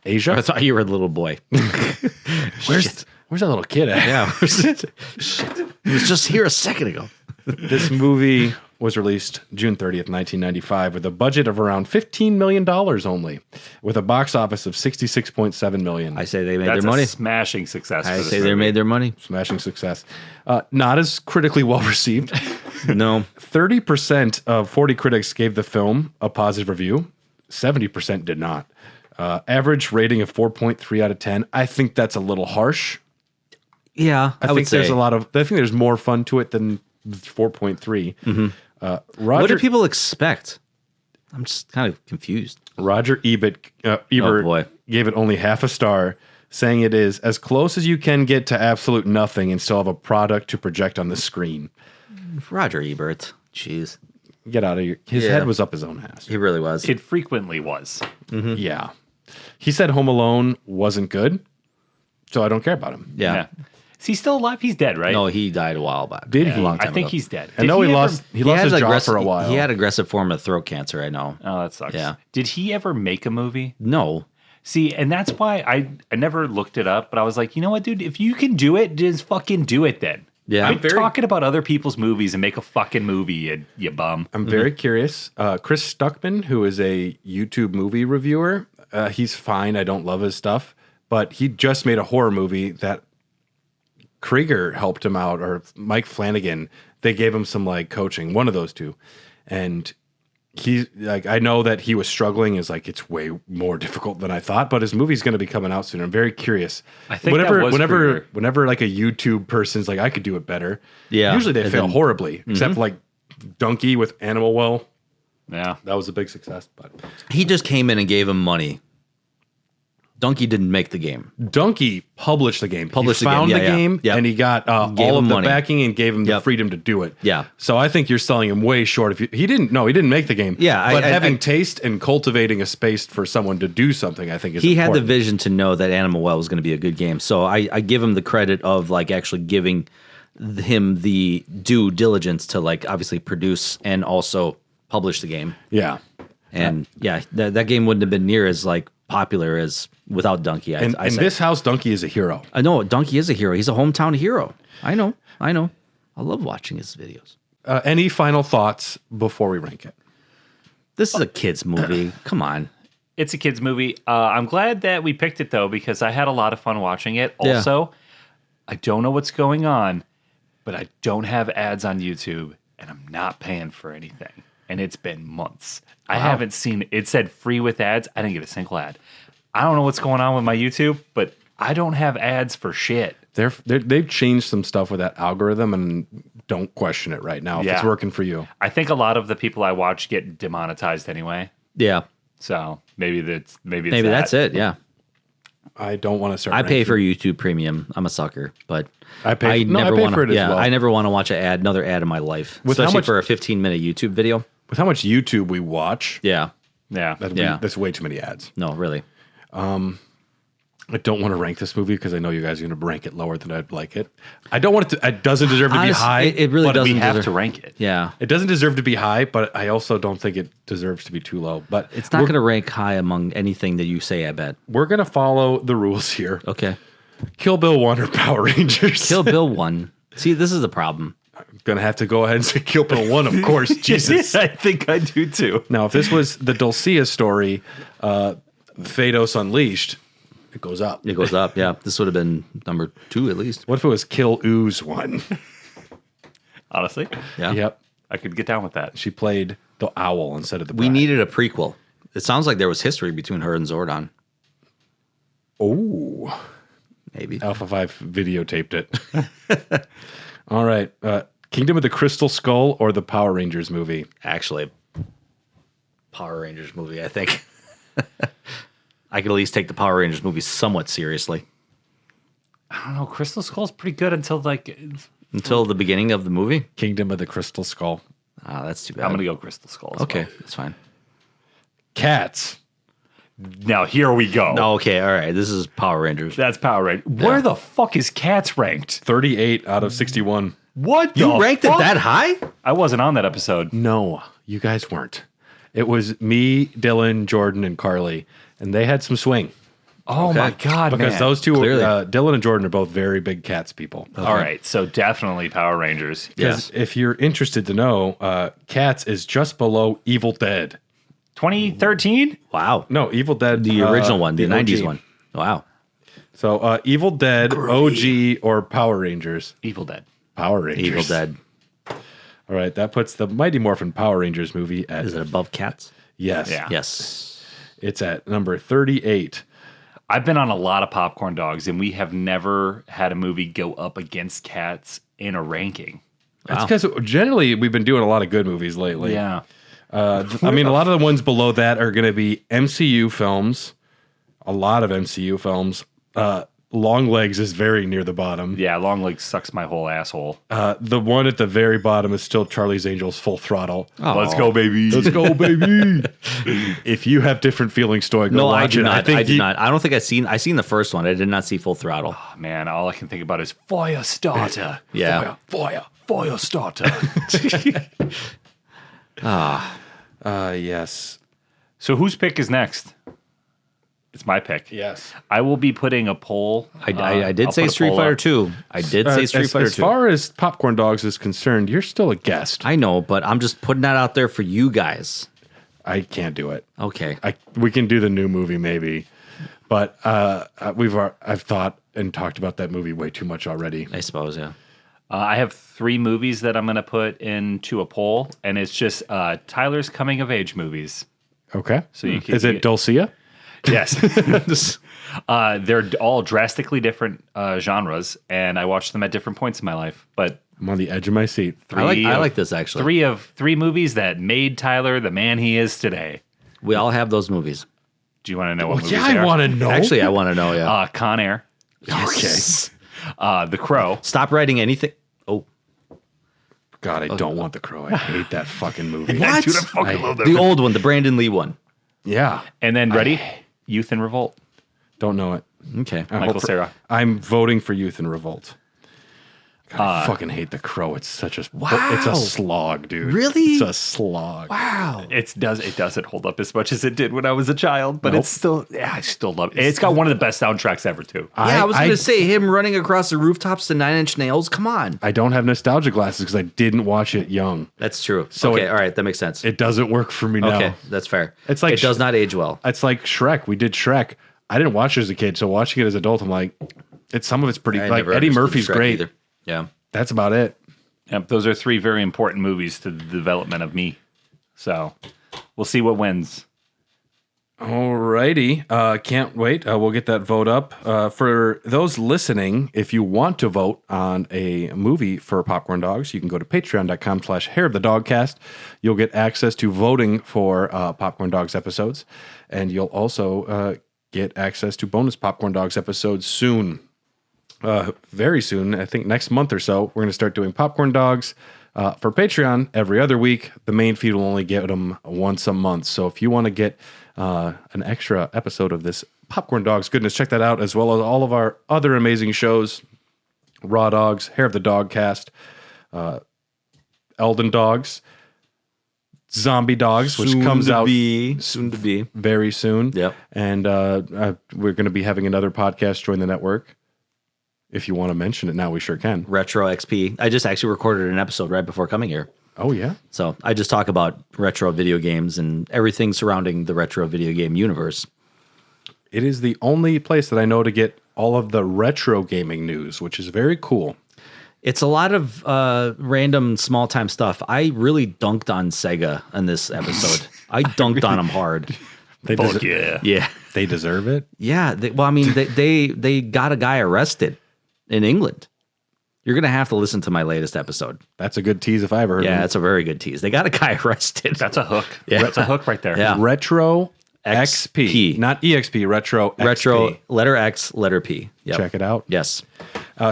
Asia? I thought you were a little boy." Where's that little kid at? Yeah, shit. He was just here a second ago. This movie was released June 30th, 1995, with a budget of around $15 million only, with a box office of $66.7 million. I say they made That's their money. a smashing success. I for this say they movie. made their money. Smashing success. Not as critically well received. No, 30% of 40 critics gave the film a positive review. 70% did not. Average rating of 4.3 out of 10. I think that's a little harsh. yeah, I would think there's say. I think there's more fun to it than 4.3. Roger, What do people expect? I'm just kind of confused. Roger Ebert boy. gave it only half a star, saying it is as close as you can get to absolute nothing and still have a product to project on the screen. Roger Ebert, jeez, Get out of here. His Yeah. head was up his own ass. he really was. It frequently was. Yeah. He said Home Alone wasn't good, so I don't care about him. yeah. Yeah. Is he still alive? He's dead, right? No, he died a while back. Did a he? long I time think ago. he's dead. I Did know he ever- lost his jaw for a while. He had aggressive form of throat cancer. I know. Oh, that sucks. Yeah. Did he ever make a movie? No, See, and that's why I never looked it up, but I was like, you know what, dude? If you can do it, just fucking do it then. Yeah. Quit talking about other people's movies and make a fucking movie, you bum. I'm very curious. Chris Stuckman, who is a YouTube movie reviewer, he's fine. I don't love his stuff, but he just made a horror movie that Krieger helped him out, or Mike Flanagan. They gave him some like coaching, one of those two, and he like I know that he was struggling. Is like it's way more difficult than I thought, but his movie's going to be coming out soon. I'm very curious. I think that was Krieger. whenever like a YouTube person's like I could do it better. Yeah, usually they and fail then- horribly, except for like Donkey with Animal Well. Yeah. That was a big success, but he just came in and gave him money. Donkey didn't make the game. Donkey published the game. Published he the game, found yeah, the yeah. game, Yep. and he got Gave all him of the money. backing and gave him the Yep. freedom to do it. Yeah. So I think you're selling him way short. If he didn't make the game. Yeah, but I- having taste and cultivating a space for someone to do something, I think is He had the important. vision to know that Animal Well was going to be a good game. So I give him the credit of like actually giving him the due diligence to like obviously produce and also publish the game. Yeah. And yeah, that game wouldn't have been near as like popular as without Donkey. And I in say. this house, Donkey is a hero. I know Donkey is a hero. He's a hometown hero. I know. I love watching his videos. Any final thoughts before we rank it? This is a kids movie. Come on. It's a kid's movie. I'm glad that we picked it, though, because I had a lot of fun watching it. Yeah. Also, I don't know what's going on, but I don't have ads on YouTube, and I'm not paying for anything. and it's been months. I haven't seen it. Said free with ads. I didn't get a single ad. I don't know what's going on with my YouTube, but I don't have ads for shit. They've changed some stuff with that algorithm, and don't question it right now if it's working for you. I think a lot of the people I watch get demonetized anyway. Yeah. So maybe Maybe that's it. Yeah. I don't want to start. I pay for YouTube Premium. I'm a sucker, but I pay wanna, for it as well. I never want to watch another ad in my life, especially for a 15-minute YouTube video. With how much YouTube we watch, Yeah. that's way too many ads. No, really. I don't want to rank this movie because I know you guys are going to rank it lower than I'd like it. I don't want it to. It doesn't deserve to be high. It really but doesn't. we have deserve, to rank it. Yeah. It doesn't deserve to be high, but I also don't think it deserves to be too low. But It's not going to rank high among anything that you say, I bet. we're going to follow the rules here. Okay. Kill Bill 1 or Power Rangers. Kill Bill 1. See, this is the problem. Going to have to go ahead and say Kill Bill 1, of course. Jesus. I think I do too. Now, if this was the Dulcea story, Phaedos Unleashed, it goes up. It goes up, yeah. This would have been number 2 at least. What if it was Kill Ooze 1? Honestly, Yeah. Yep. I could get down with that. She played the owl instead of the We bride. needed a prequel. It sounds like there was history between her and Zordon. Oh. Maybe. Alpha 5 videotaped it. All right. Kingdom of the Crystal Skull or the Power Rangers movie? Actually, Power Rangers movie, I think. I could at least take the Power Rangers movie somewhat seriously. I don't know. Crystal Skull's pretty good until Until the beginning of the movie? Kingdom of the Crystal Skull. Ah, that's too bad. I'm gonna go Crystal Skull. as Okay, well. that's fine. Cats. Now here we go. No, okay, all right. This is Power Rangers. That's Power Rangers. Where the fuck is Cats ranked? 38 out of 61. What? You the ranked fuck? it that high? I wasn't on that episode. No, you guys weren't. It was me, Dylan, Jordan, and Carly, and they had some swing. Oh Okay. my god, Because man. those two, Clearly. Dylan and Jordan, are both very big Cats people. All right, so definitely Power Rangers. Because if you're interested to know, Cats is just below Evil Dead. 2013? Wow. No, Evil Dead. The original one, the OG. 90s one. Wow. So Evil Dead, OG, or Power Rangers? Evil Dead. Power Rangers. Evil Dead. All right, that puts the Mighty Morphin Power Rangers movie at... Is it above Cats? Yes. Yeah. Yes. It's at number 38. I've been on a lot of Popcorn Dogs, and we have never had a movie go up against Cats in a ranking. That's because generally we've been doing a lot of good movies lately. Yeah. I mean, a lot of the ones below that are going to be MCU films. A lot of MCU films. Long Legs is very near the bottom. Yeah, Long Legs sucks my whole asshole. The one at the very bottom is still Charlie's Angels Full Throttle. Let's go, baby. Let's go, baby. If you have different feelings, go No, watch I do it. not. think I do not. I don't think I seen the first one. I did not see Full Throttle. Oh, man, all I can think about is Fire Starter. Yeah. Fire Starter. Yes. So whose pick is next? It's my pick. Yes. I will be putting a poll. I did I'll say put a Street poll Fighter up. 2. I did say Street Fighter 2. As far as Popcorn Dogs is concerned, you're still a guest. I know, but I'm just putting that out there for you guys. I can't do it. Okay. We can do the new movie maybe, but I've thought and talked about that movie way too much already. I suppose, yeah. I have 3 movies that I'm going to put into a poll, and it's just Tyler's coming of age movies. Okay. So you can, Is it Dulcea? Yes. They're all drastically different genres, and I watched them at different points in my life. But I'm on the edge of my seat. I like this actually. 3 movies that made Tyler the man he is today. We all have those movies. Do you want to know what movies Yeah, they I are? want to know. Actually, I want to know, yeah. Con Air, Yes. The Crow. Stop writing anything. Oh, God, I don't want The Crow. I hate that fucking movie. What? Dude, I fucking love that. the old one, the Brandon Lee one. Yeah. And then ready? Youth in Revolt. Don't know it. Okay. I Michael hope Cera. I'm voting for Youth in Revolt. God, I fucking hate The Crow. It's such a it's a slog, dude. Really? It's a slog. Wow. It doesn't hold up as much as it did when I was a child, but it's still I still love it. It's got one of the best soundtracks ever too. Yeah, I was going to say him running across the rooftops to Nine Inch Nails. Come on. I don't have nostalgia glasses because I didn't watch it young. That's true. So okay, it- all right, that makes sense. It doesn't work for me now. Okay, that's fair. It's like it does not age well. It's like Shrek. We did Shrek. I didn't watch it as a kid, so watching it as an adult, I'm like, some of it's pretty. I Like never Eddie understood Murphy's Shrek great. either. Yeah. That's about it. Yep, those are 3 very important movies to the development of me. So we'll see what wins. Alrighty. Can't wait. We'll get that vote up. For those listening, if you want to vote on a movie for Popcorn Dogs, you can go to patreon.com/hairofthedogcast. You'll get access to voting for Popcorn Dogs episodes, and you'll also get access to bonus Popcorn Dogs episodes soon. Very soon, I think next month or so, we're going to start doing Popcorn Dogs for Patreon every other week. The main feed will only get them once a month. So if you want to get an extra episode of this Popcorn Dogs goodness, check that out, as well as all of our other amazing shows: Raw Dogs, Hair of the Dog Cast, Elden Dogs, Zombie Dogs, which comes out soon to be very soon. Yep. And we're going to be having another podcast join the network. If you want to mention it now, we sure can. Retro XP. I just actually recorded an episode right before coming here. Oh, yeah? So I just talk about retro video games and everything surrounding the retro video game universe. It is the only place that I know to get all of the retro gaming news, which is very cool. It's a lot of random small-time stuff. I really dunked on Sega in this episode. I dunked on them hard. Fuck yeah. Yeah. They deserve it. Yeah. They got a guy arrested in England. You're going to have to listen to my latest episode. That's a good tease if I ever heard Yeah, one. it's a very good tease. They got a guy arrested. That's a hook. Yeah. That's a hook right there. Yeah. Retro XP. XP. Not EXP, Retro XP. Retro, letter X, letter P. Yep. Check it out. Yes.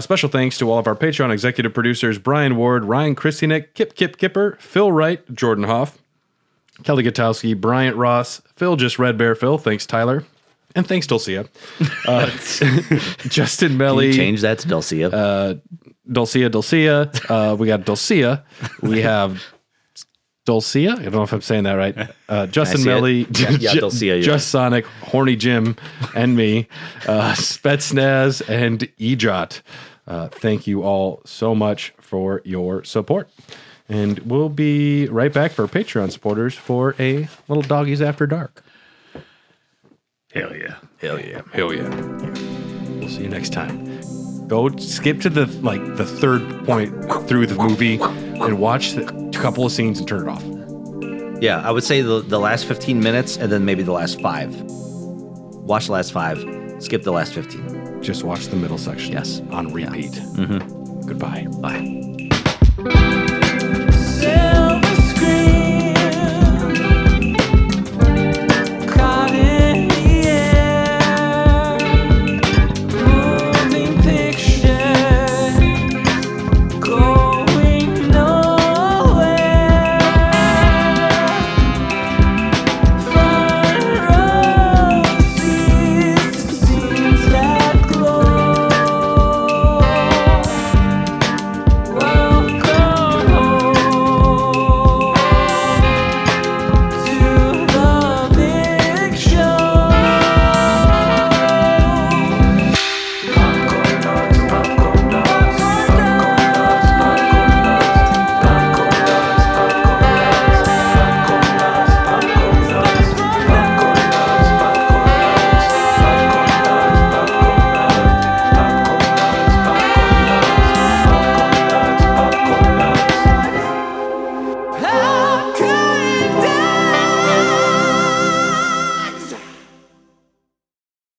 Special thanks to all of our Patreon executive producers: Brian Ward, Ryan Christinek, Kipper, Phil Wright, Jordan Hoff, Kelly Gutowski, Bryant Ross, Phil Just Red Bear Phil, thanks Tyler, and thanks Dulcea. Justin Can Melly. you change that to Dulcea? Dulcea. We got Dulcea. We have Dulcea. I don't know if I'm saying that right. Justin see it? Melly, Yeah, Dulcea, Just yeah. Sonic, Horny Jim, and me, Spetsnaz, and Ejot. Thank you all so much for your support. And we'll be right back for Patreon supporters for a little Doggies After Dark. Hell yeah. Hell yeah. Hell yeah. We'll see you next time. Go skip to the third point through the movie and watch the couple of scenes and turn it off. Yeah, I would say the last 15 minutes and then maybe the last 5. Watch the last 5. Skip the last 15. Just watch the middle section. Yes. On repeat. Mm-hmm. Goodbye. Bye.